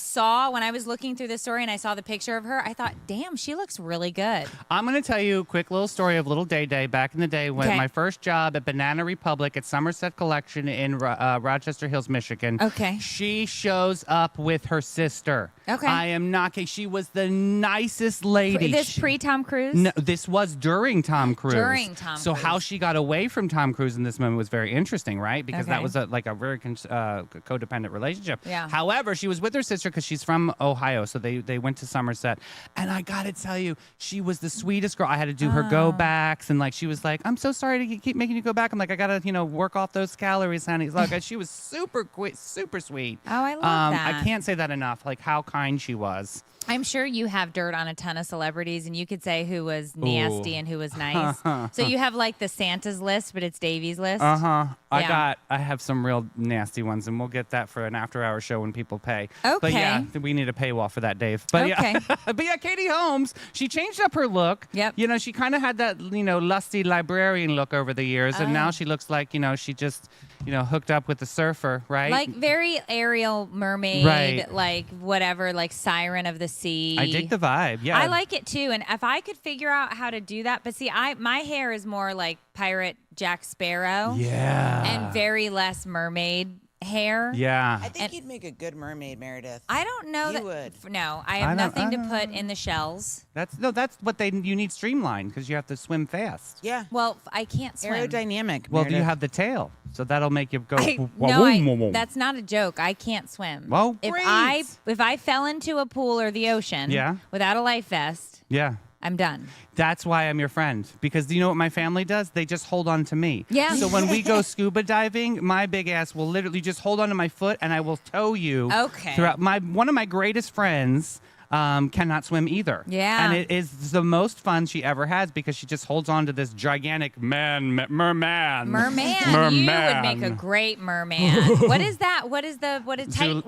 was looking through the story and I saw the picture of her, I thought, damn, she looks really good. I'm going to tell you a quick little story of little Day Day back in the day when Okay. my first job at Banana Republic at Somerset Collection in Rochester Hills, Michigan. Okay. She shows up with her sister. Okay. I am not kidding. She was the nicest lady. This pre-Tom Cruise? No, this was during Tom Cruise. During Tom So how Cruise. she got away from Tom Cruise in this moment was very interesting, right? Because that Okay. was a very codependent relationship. Yeah. However, she was with her sister because she's from Ohio, so they went to Somerset. And I gotta tell you, she was the sweetest girl. I had to do her go backs, and like she was like, "I'm so sorry to keep making you go back." I'm like, "I gotta work off those calories, honey." Like she was super sweet. Oh, I love that. I can't say that enough. Like how kind she was. I'm sure you have dirt on a ton of celebrities, and you could say who was nasty and who was nice. So you have like the Santa's list, but it's Davey's list. I Yeah. have some real nasty ones, and we'll get that for an after-hour show when people pay. But yeah, we need a paywall for that, Dave. But Okay. yeah, but yeah, Katie Holmes, she changed up her look. Yep. She kind of had that lusty librarian look over the years, and now she looks like she just hooked up with the surfer, right? Like very Ariel mermaid, Right. like whatever, like Siren of the Sea. I dig the vibe. Yeah, I like it too, and if I could figure out how to do that, but see, my hair is more like pirate Jack Sparrow, Yeah. and very less mermaid hair. Yeah. I think you'd make a good mermaid, Meredith. I don't know You that. would. No, I I have don't- nothing I to don't put in the shells. That's what you need streamlined because you have to swim fast. Yeah. Well, I can't swim. Aerodynamic. Well, do you Meredith. have the tail? So that'll make you go. That's not a joke. I can't swim. Well, if great. I fell into a pool or the ocean, Yeah. without a life vest, Yeah. I'm done. That's why I'm your friend. Because do you know what my family does? They just hold on to me. Yeah. So when we go scuba diving, my big ass will literally just hold on to my foot and I will tow you. Okay. Throughout one of my greatest friends cannot swim either. Yeah. And it is the most fun she ever has because she just holds on to this gigantic merman. Merman. You would make a great merman. What is that? What is Zoolander?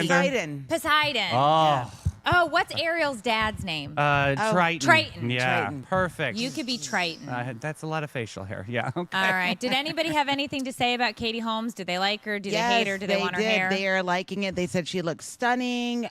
Poseidon. Poseidon. Oh. Oh, what's Ariel's dad's name? Triton. Triton. Yeah. Triton. Perfect. You could be Triton. That's a lot of facial hair. Yeah. Okay. All right. Did anybody have anything to say about Katie Holmes? Do they like her? Do they hate her? Do they want her did. hair? They are liking it. They said she looks stunning.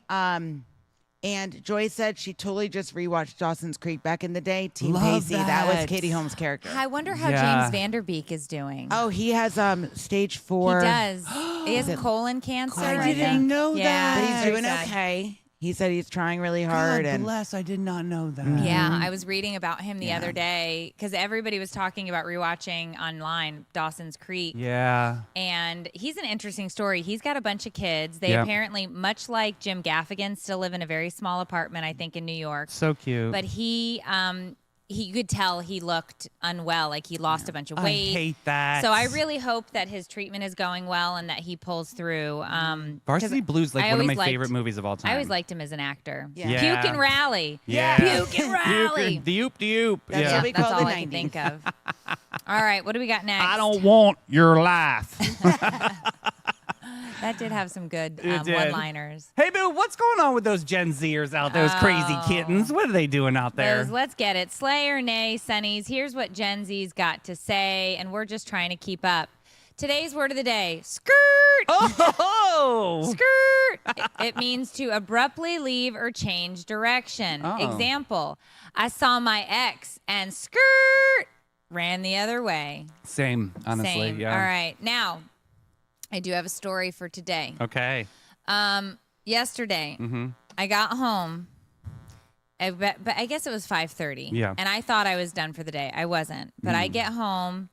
And Joy said she totally just rewatched Dawson's Creek back in the day. Team Love Pacey. That was that. Katie Holmes' character. I wonder how Yeah. James Vanderbeek is doing. Oh, he has stage He 4. does. He has colon cancer. I didn't know Yeah, But that. he's very doing sad. okay. He said he's trying really hard. God And bless. I did not know that. Yeah, I was reading about him the other day because everybody was talking about rewatching online Dawson's Creek. Yeah. And he's an interesting story. He's got a bunch of kids. They Yep. apparently, much like Jim Gaffigan, still live in a very small apartment, I think, in New York. So cute. But he could tell he looked unwell, like he lost a bunch of I weight. hate that. So I really hope that his treatment is going well and that he pulls through. Varsity 'cause Blues, like I one of my always liked- favorite movies of all time. I always liked him as an actor. Yeah. Yeah. Puke and Rally. Yeah. Puke and Rally. The oop, the oop. That's Yeah. what we That's call all the I can 90s. think of. All right, what do we got next? I don't want your life. That did have some good It did. one-liners. Hey, Boo, what's going on with those Gen Zers out there, those crazy Oh. kittens? What are they doing out there? Let's get it. Slay or nay, Sunnies. Here's what Gen Z's got to say, and we're just trying to keep up. Today's word of the day, skirt. Oh! Skirt. It means to abruptly leave or change direction. Oh. Example, I saw my ex and skirt ran the other way. Same, honestly. Same. Yeah. All right. Now, I do have a story for today. Okay. Yesterday, Mm-hmm. I got home. But I guess it was 5:30. Yeah. And I thought I was done for the day. I wasn't. But I get home.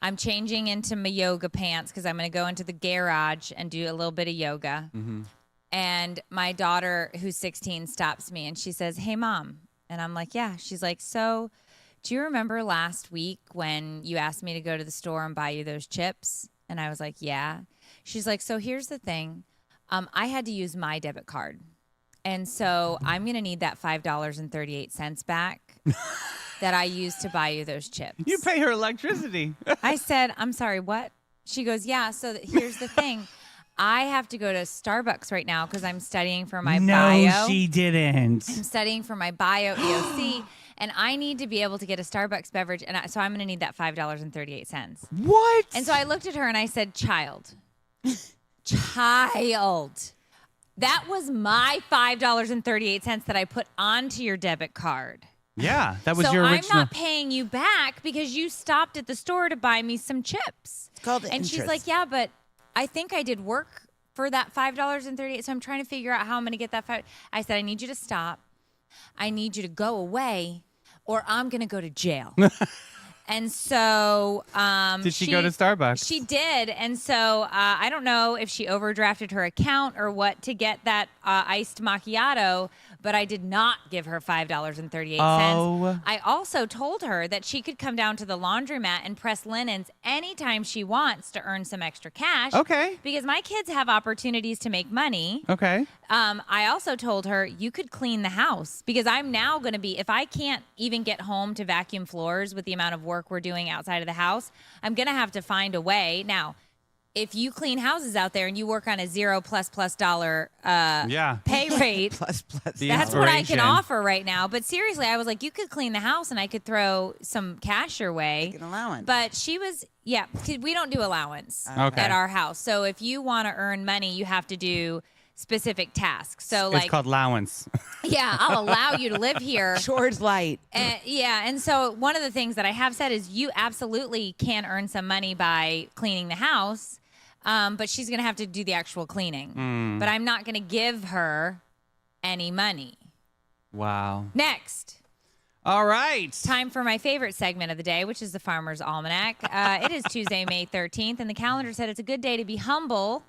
I'm changing into my yoga pants because I'm going to go into the garage and do a little bit of yoga. Mm-hmm. And my daughter, who's 16, stops me and she says, "Hey, Mom." And I'm like, "Yeah." She's like, "So, do you remember last week when you asked me to go to the store and buy you those chips?" And I was like, "Yeah." She's like, "So here's the thing. I had to use my debit card. And so I'm going to need that $5.38 back that I used to buy you those chips." You pay her electricity. I said, "I'm sorry, what?" She goes, "Yeah, so here's the thing. I have to go to Starbucks right now because I'm studying for my bio. No, she didn't. I'm studying for my bio EOC, and I need to be able to get a Starbucks beverage, and so I'm going to need that $5.38. What? And so I looked at her and I said, "Child, Child. That was my $5.38 that I put onto your debit card. Yeah, that was so your original. I'm not paying you back because you stopped at the store to buy me some chips. It's called And interest. she's like, yeah, but I think I did work for that $5.38. So I'm trying to figure out how I'm going to get that $5. I said, I need you to stop. I need you to go away or I'm going to go to jail. And so did she go to Starbucks? She did. And so I don't know if she overdrafted her account or what to get that iced macchiato, but I did not give her $5.38. Oh. I also told her that she could come down to the laundromat and press linens anytime she wants to earn some extra cash. Okay. Because my kids have opportunities to make money. Okay. I also told her you could clean the house because I'm now going to be, if I can't even get home to vacuum floors with the amount of work we're doing outside of the house, I'm going to have to find a way. Now, if you clean houses out there and you work on a $0++ dollar pay rate, plus. that's what I can offer right now. But seriously, I was like, you could clean the house and I could throw some cash your way. Like an allowance. But she was, we don't do allowance at our house. So if you want to earn money, you have to do specific tasks. So it's called allowance. Yeah, I'll allow you to live here. Shores light. And so one of the things that I have said is you absolutely can earn some money by cleaning the house, but she's going to have to do the actual cleaning. But I'm not going to give her any money. Wow. Next. All right. Time for my favorite segment of the day, which is the Farmer's Almanac. It is Tuesday, May 13th, and the calendar said it's a good day to be humble.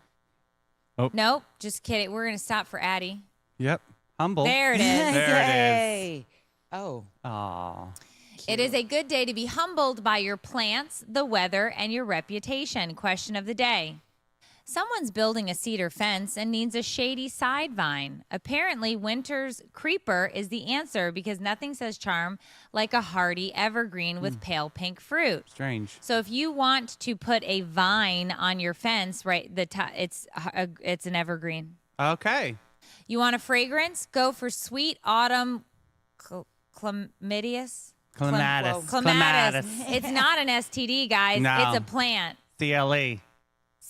Oh. Nope, just kidding. We're going to stop for Addie. Yep. Humble. There it is. There it is. Oh. Aw. It is a good day to be humbled by your plants, the weather, and your reputation. Question of the day. Someone's building a cedar fence and needs a shady side vine. Apparently, winter's creeper is the answer because nothing says charm like a hardy evergreen with pale pink fruit. Strange. So if you want to put a vine on your fence, right, it's an evergreen. Okay. You want a fragrance? Go for sweet autumn clematis. Clematis. It's not an STD, guys. No. It's a plant. CLE.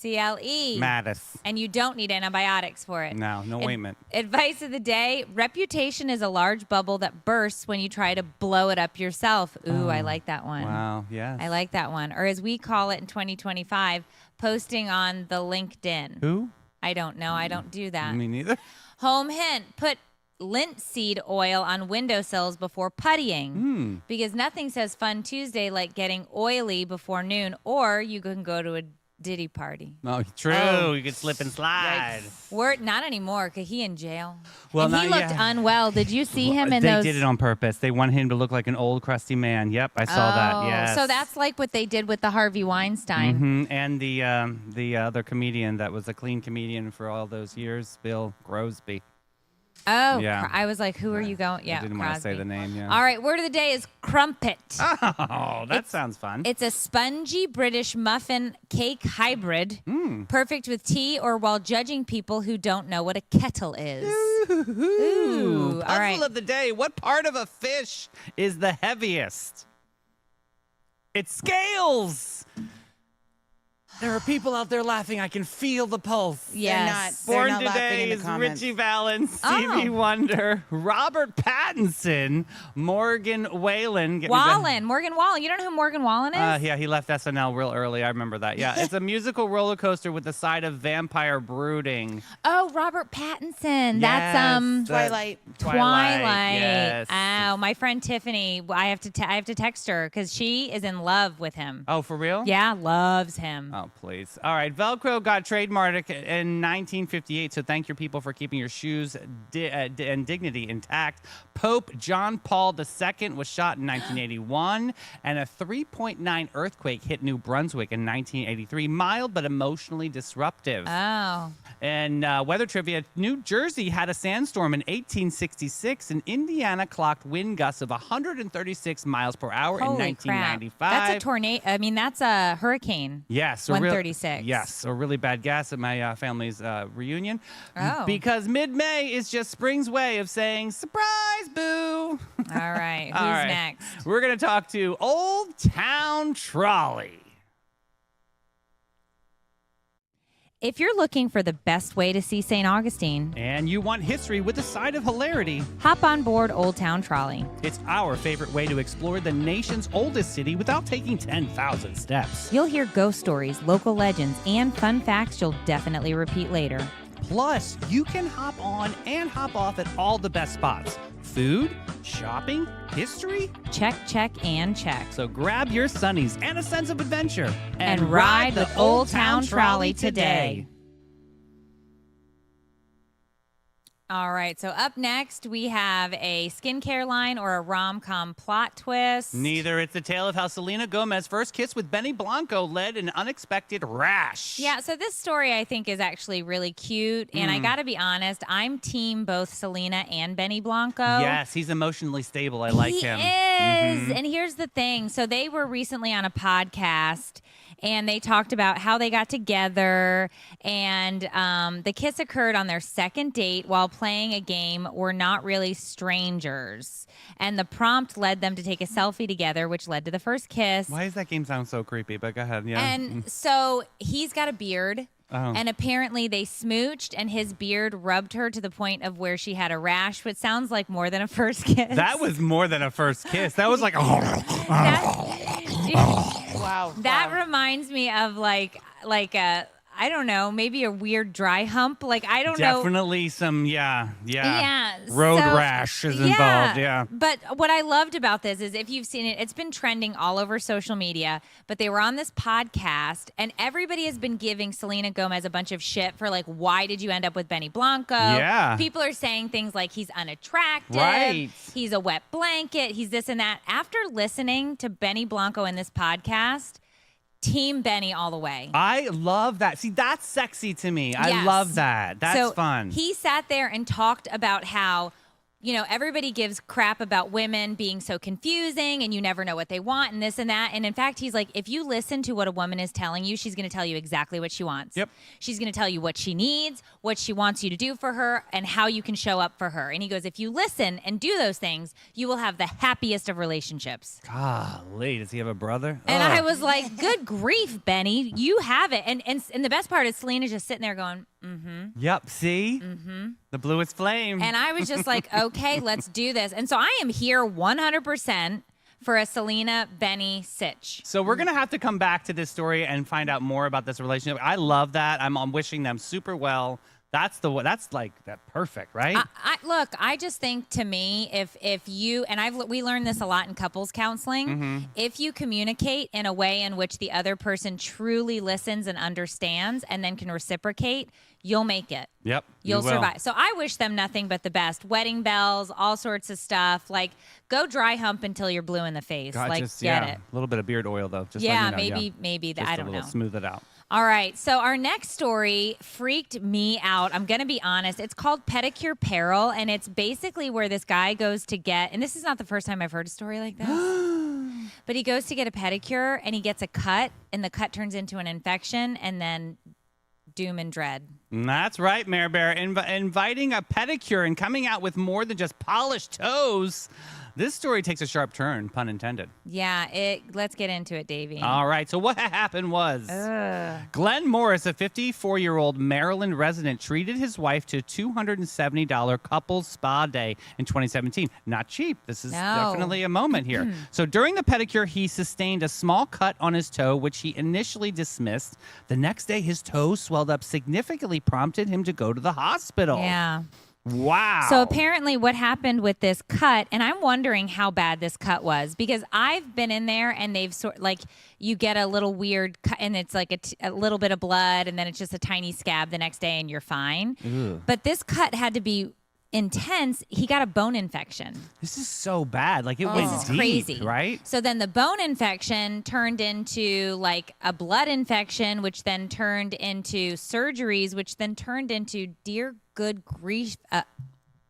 CLE. Mattis. And you don't need antibiotics for it. No ointment. Advice of the day. Reputation is a large bubble that bursts when you try to blow it up yourself. Ooh, I like that one. Wow, yes. I like that one. Or as we call it in 2025, posting on the LinkedIn. Who? I don't know. I don't do that. Me neither. Home hint. Put linseed oil on windowsills before puttying. Because nothing says Fun Tuesday like getting oily before noon. Or you can go to a Diddy party. Oh, true. You could slip and slide. Not anymore, because he in jail. Well, and he looked unwell. Did you see him in they those? They did it on purpose. They want him to look like an old, crusty man. Yep, I saw that. Yes. So that's like what they did with the Harvey Weinstein. And the other comedian that was a clean comedian for all those years, Bill Crosby. Oh, yeah. I was like, who are you going? Yeah, I didn't want to say Crosby. the name, yeah. All right, word of the day is crumpet. Oh, that sounds fun. It's a spongy British muffin cake hybrid, perfect with tea or while judging people who don't know what a kettle is. Ooh. All right. Puzzle of the day. What part of a fish is the heaviest? It's scales. There are people out there laughing. I can feel the pulse. Yes. They're Born not laughing today in the is comments. Richie Valens, Stevie Wonder, Robert Pattinson, Morgan Wallen. Morgan Wallen. You don't know who Morgan Wallen is? Yeah, he left SNL real early. I remember that. Yeah, it's a musical roller coaster with the side of vampire brooding. Oh, Robert Pattinson. Yes, That's Twilight. Yes. Oh, my friend Tiffany. I have to text her because she is in love with him. Oh, for real? Yeah, loves him. Oh, please. All right. Velcro got trademarked in 1958, so thank your people for keeping your shoes and dignity intact. Pope John Paul II was shot in 1981, and a 3.9 earthquake hit New Brunswick in 1983. Mild but emotionally disruptive. Oh. And weather trivia, New Jersey had a sandstorm in 1866, and Indiana clocked wind gusts of 136 miles per hour in Holy 1995. crap. That's a tornado. I mean, that's a hurricane. Yes. 136. Yes, a really bad gas at my family's reunion. Oh. Because mid-May is just spring's way of saying, surprise, boo. All right. Who's All right. next? We're going to talk to Old Town Trolley. if you're looking for the best way to see St. Augustine, and you want history with a side of hilarity, hop on board Old Town Trolley. It's our favorite way to explore the nation's oldest city without taking 10,000 steps. You'll hear ghost stories, local legends, and fun facts you'll definitely repeat later. Plus, you can hop on and hop off at all the best spots. Food, shopping, history. Check, check, and check. So grab your Sunnies and a sense of adventure and ride the Old Town Trolley today. All right, so up next, we have a skincare line or a rom-com plot twist. Neither. It's the tale of how Selena Gomez's first kiss with Benny Blanco led an unexpected rash. Yeah, so this story, I think, is actually really cute. And I got to be honest, I'm team both Selena and Benny Blanco. Yes, he's emotionally stable. I like him. He is. And here's the thing. So they were recently on a podcast, and they talked about how they got together, and the kiss occurred on their second date while playing a game We're Not Really Strangers. And the prompt led them to take a selfie together, which led to the first kiss. Why does that game sound so creepy? But go ahead, yeah. And so he's got a beard. Oh. And apparently they smooched, and his beard rubbed her to the point of where she had a rash, which sounds like more than a first kiss. That was more than a first kiss. That was like, Wow. That reminds me of like a, I don't know, maybe a weird dry hump. Like, I don't know. Definitely some, yeah. Yeah. Road rash is involved, yeah. But what I loved about this is, if you've seen it, it's been trending all over social media, but they were on this podcast, and everybody has been giving Selena Gomez a bunch of shit for, like, why did you end up with Benny Blanco? Yeah. People are saying things like he's unattractive. Right. He's a wet blanket. He's this and that. After listening to Benny Blanco in this podcast, Team Benny all the way. I love that. See, that's sexy to me. I Yes. love that. That's fun. He sat there and talked about how, you know, everybody gives crap about women being so confusing and you never know what they want and this and that. And in fact, he's like, if you listen to what a woman is telling you, she's going to tell you exactly what she wants. Yep. She's going to tell you what she needs, what she wants you to do for her, and how you can show up for her. And he goes, if you listen and do those things, you will have the happiest of relationships. Golly, does he have a brother? And Ugh. I was like, good grief, Benny, you have it. And the best part is Selena's just sitting there going, Yep, see? The bluest flame. and I was just like, okay, let's do this. And so I am here 100% for a Selena Benny sitch. So we're going to have to come back to this story and find out more about this relationship. I love that. I'm wishing them super well. That's like that perfect, right? Look, I just think, to me, if you, and we learned this a lot in couples counseling, if you communicate in a way in which the other person truly listens and understands and then can reciprocate, you'll make it. Yep. You'll you will. survive. So I wish them nothing but the best. Wedding bells, all sorts of stuff. Like, go dry hump until you're blue in the face. God, like, just, get yeah, it. A little bit of beard oil, though. Just Yeah, let me know, maybe that. Just I don't a little know. smooth it out. All right. So our next story freaked me out. I'm going to be honest. It's called Pedicure Peril, and it's basically where this guy goes to get, and this is not the first time I've heard a story like this, but he goes to get a pedicure and he gets a cut, and the cut turns into an infection, and then doom and dread. That's right, Mare Bear. Inviting a pedicure and coming out with more than just polished toes. This story takes a sharp turn, pun intended. Yeah, let's get into it, Davey. All right, so what happened was Glenn Morris, a 54-year-old Maryland resident, treated his wife to a $270 couples spa day in 2017. Not cheap. This is definitely a moment here. So during the pedicure, he sustained a small cut on his toe, which he initially dismissed. The next day, his toe swelled up significantly, prompted him to go to the hospital. Yeah. Wow. So apparently what happened with this cut, and I'm wondering how bad this cut was, because I've been in there and they've you get a little weird cut and it's like a little bit of blood and then it's just a tiny scab the next day and you're fine. Ew. But this cut had to be intense. He got a bone infection. This is so bad. Like, it went This is deep, crazy. right? So then the bone infection turned into like a blood infection, which then turned into surgeries, which then turned into, dear good grief,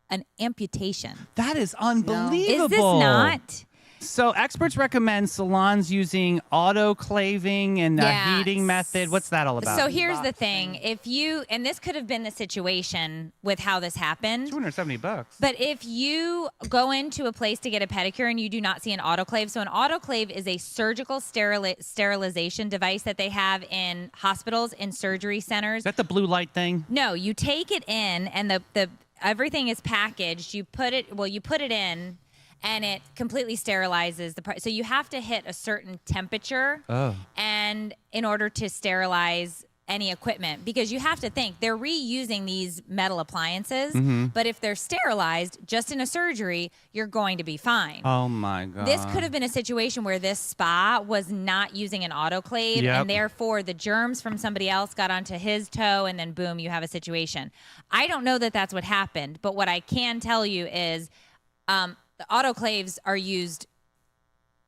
an amputation. That is unbelievable. Is this not? So experts recommend salons using autoclaving and heating method. What's that all about? So here's the thing. If you, and this could have been the situation with how this happened. $270. But if you go into a place to get a pedicure and you do not see an autoclave, so an autoclave is a surgical sterilization device that they have in hospitals, in surgery centers. Is that the blue light thing? No, you take it in and the everything is packaged. You put it in and it completely sterilizes the part. So you have to hit a certain temperature and in order to sterilize any equipment, because you have to think they're reusing these metal appliances, but if they're sterilized just in a surgery, you're going to be fine. Oh my God. This could have been a situation where this spa was not using an autoclave and therefore the germs from somebody else got onto his toe and then boom, you have a situation. I don't know that that's what happened, but what I can tell you is the autoclaves are used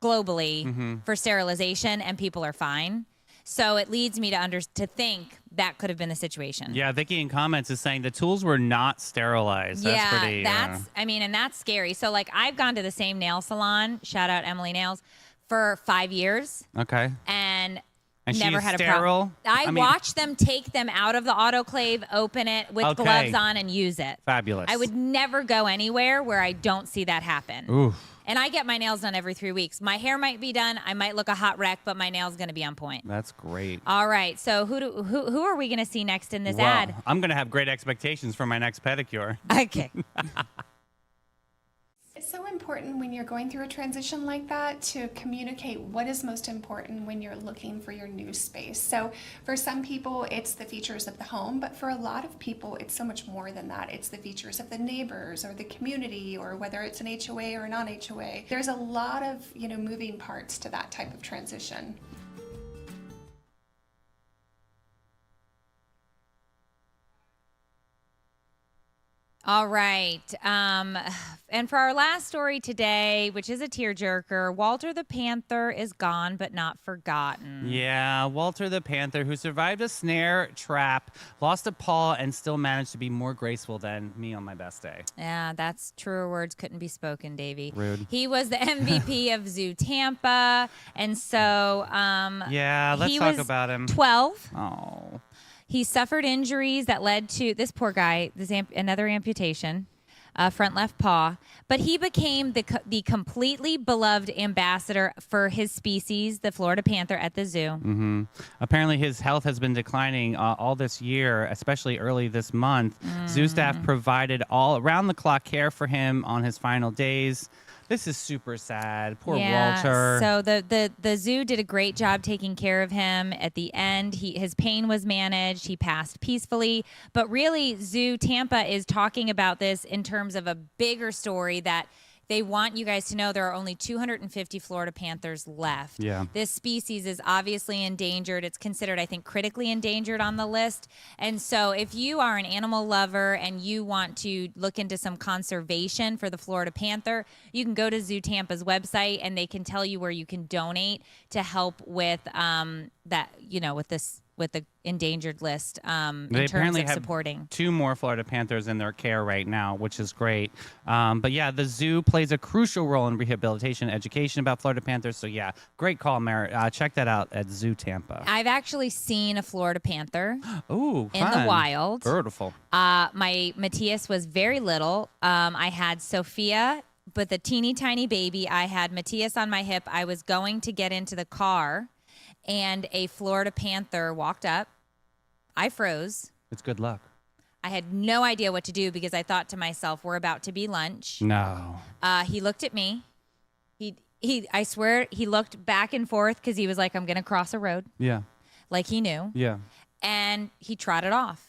globally for sterilization and people are fine. So it leads me to think that could have been the situation. Yeah, Vicky in comments is saying the tools were not sterilized. That's pretty. And that's scary. So like I've gone to the same nail salon, shout out Emily Nails, for 5 years. Okay. And she's never had sterile? a problem. I watched them take them out of the autoclave, open it with gloves on, and use it. Fabulous. I would never go anywhere where I don't see that happen. Oof. And I get my nails done every 3 weeks. My hair might be done. I might look a hot wreck, but my nail's going to be on point. That's great. All right. So who are we going to see next in this ad? I'm going to have great expectations for my next pedicure. Okay. It's so important when you're going through a transition like that to communicate what is most important when you're looking for your new space. So for some people, it's the features of the home, but for a lot of people, it's so much more than that. It's the features of the neighbors or the community, or whether it's an HOA or a non-HOA. There's a lot of, moving parts to that type of transition. All right. And for our last story today, which is a tearjerker, Walter the Panther is gone but not forgotten. Yeah, Walter the Panther, who survived a snare trap, lost a paw, and still managed to be more graceful than me on my best day. Yeah, that's truer words couldn't be spoken, Davey. Rude. He was the MVP of Zoo Tampa, and so let's talk about him. 12. Oh. He suffered injuries that led to this poor guy, another amputation, front left paw. But he became the completely beloved ambassador for his species, the Florida panther, at the zoo. Mm-hmm. Apparently, his health has been declining all this year, especially early this month. Zoo staff provided all around-the-clock care for him on his final days. This is super sad. Poor Walter. So the zoo did a great job taking care of him. At the end, his pain was managed. He passed peacefully. But really, Zoo Tampa is talking about this in terms of a bigger story that they want you guys to know there are only 250 Florida panthers left. Yeah. This species is obviously endangered. It's considered, I think, critically endangered on the list. And so if you are an animal lover and you want to look into some conservation for the Florida panther, you can go to Zoo Tampa's website and they can tell you where you can donate to help with with the endangered list in terms of supporting. 2 more Florida Panthers in their care right now, which is great. But yeah, the zoo plays a crucial role in rehabilitation and education about Florida Panthers. So yeah, great call, Merritt. Check that out at Zoo Tampa. I've actually seen a Florida panther in the wild. Beautiful. My Matthias was very little. I had Sophia, but the teeny tiny baby. I had Matthias on my hip. I was going to get into the car, and a Florida panther walked up. I froze. It's good luck. I had no idea what to do because I thought to myself, we're about to be lunch. No. He looked at me. I swear he looked back and forth because he was like, I'm going to cross a road. Yeah. Like he knew. Yeah. And he trotted off.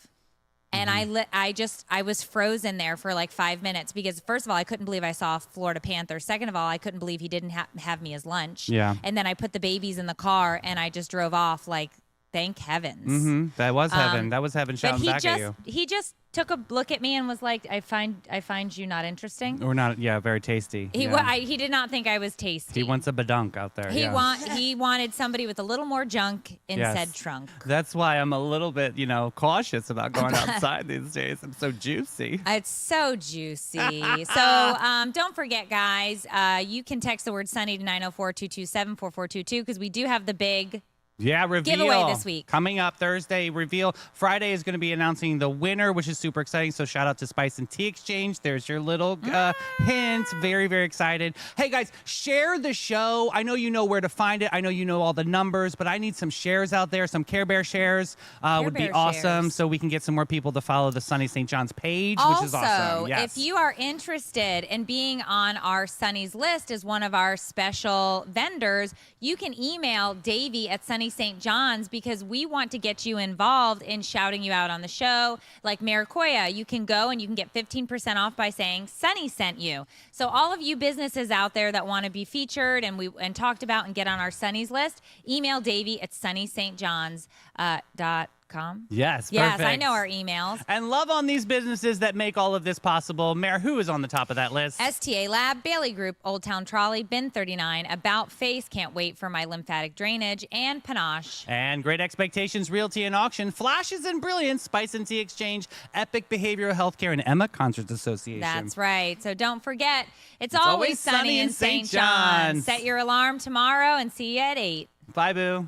And I was frozen there for like 5 minutes because first of all, I couldn't believe I saw a Florida panther. Second of all, I couldn't believe he didn't have me as lunch. Yeah. And then I put the babies in the car and I just drove off like Thank heavens. That was heaven. That was heaven shouting back at you. He just took a look at me and was like, I find you not interesting. Or not, very tasty. He did not think I was tasty. He wants a badunk out there. He wanted somebody with a little more junk in said trunk. That's why I'm a little bit, cautious about going outside these days. I'm so juicy. It's so juicy. So don't forget, guys, you can text the word Sunny to 904-227-4422 because we do have the big reveal. Giveaway this week. Coming up Thursday, reveal. Friday is going to be announcing the winner, which is super exciting. So shout out to Spice and Tea Exchange. There's your little hint. Very, very excited. Hey, guys, share the show. I know you know where to find it. I know you know all the numbers, but I need some shares out there. Some Care Bear shares would be awesome so we can get some more people to follow the Sunny St. John's page, which is awesome. If you are interested in being on our Sunnies list as one of our special vendors, you can email Davey at Sunny St. John's because we want to get you involved in shouting you out on the show. Like Maricoya, you can go and you can get 15% off by saying Sunny sent you. So all of you businesses out there that want to be featured and talked about and get on our Sunnies list, email Davey at sunnystjohns.com. Yes, perfect. I know our emails. And love on these businesses that make all of this possible. Mayor, who is on the top of that list? STA Lab, Bailey Group, Old Town Trolley, Bin 39, About Face, Can't Wait for My Lymphatic Drainage, and Panache. And Great Expectations Realty and Auction, Flashes and Brilliance, Spice and Tea Exchange, Epic Behavioral Healthcare, and Emma Concerts Association. That's right. So don't forget, it's always sunny in St. John's. Set your alarm tomorrow and see you at 8. Bye, boo.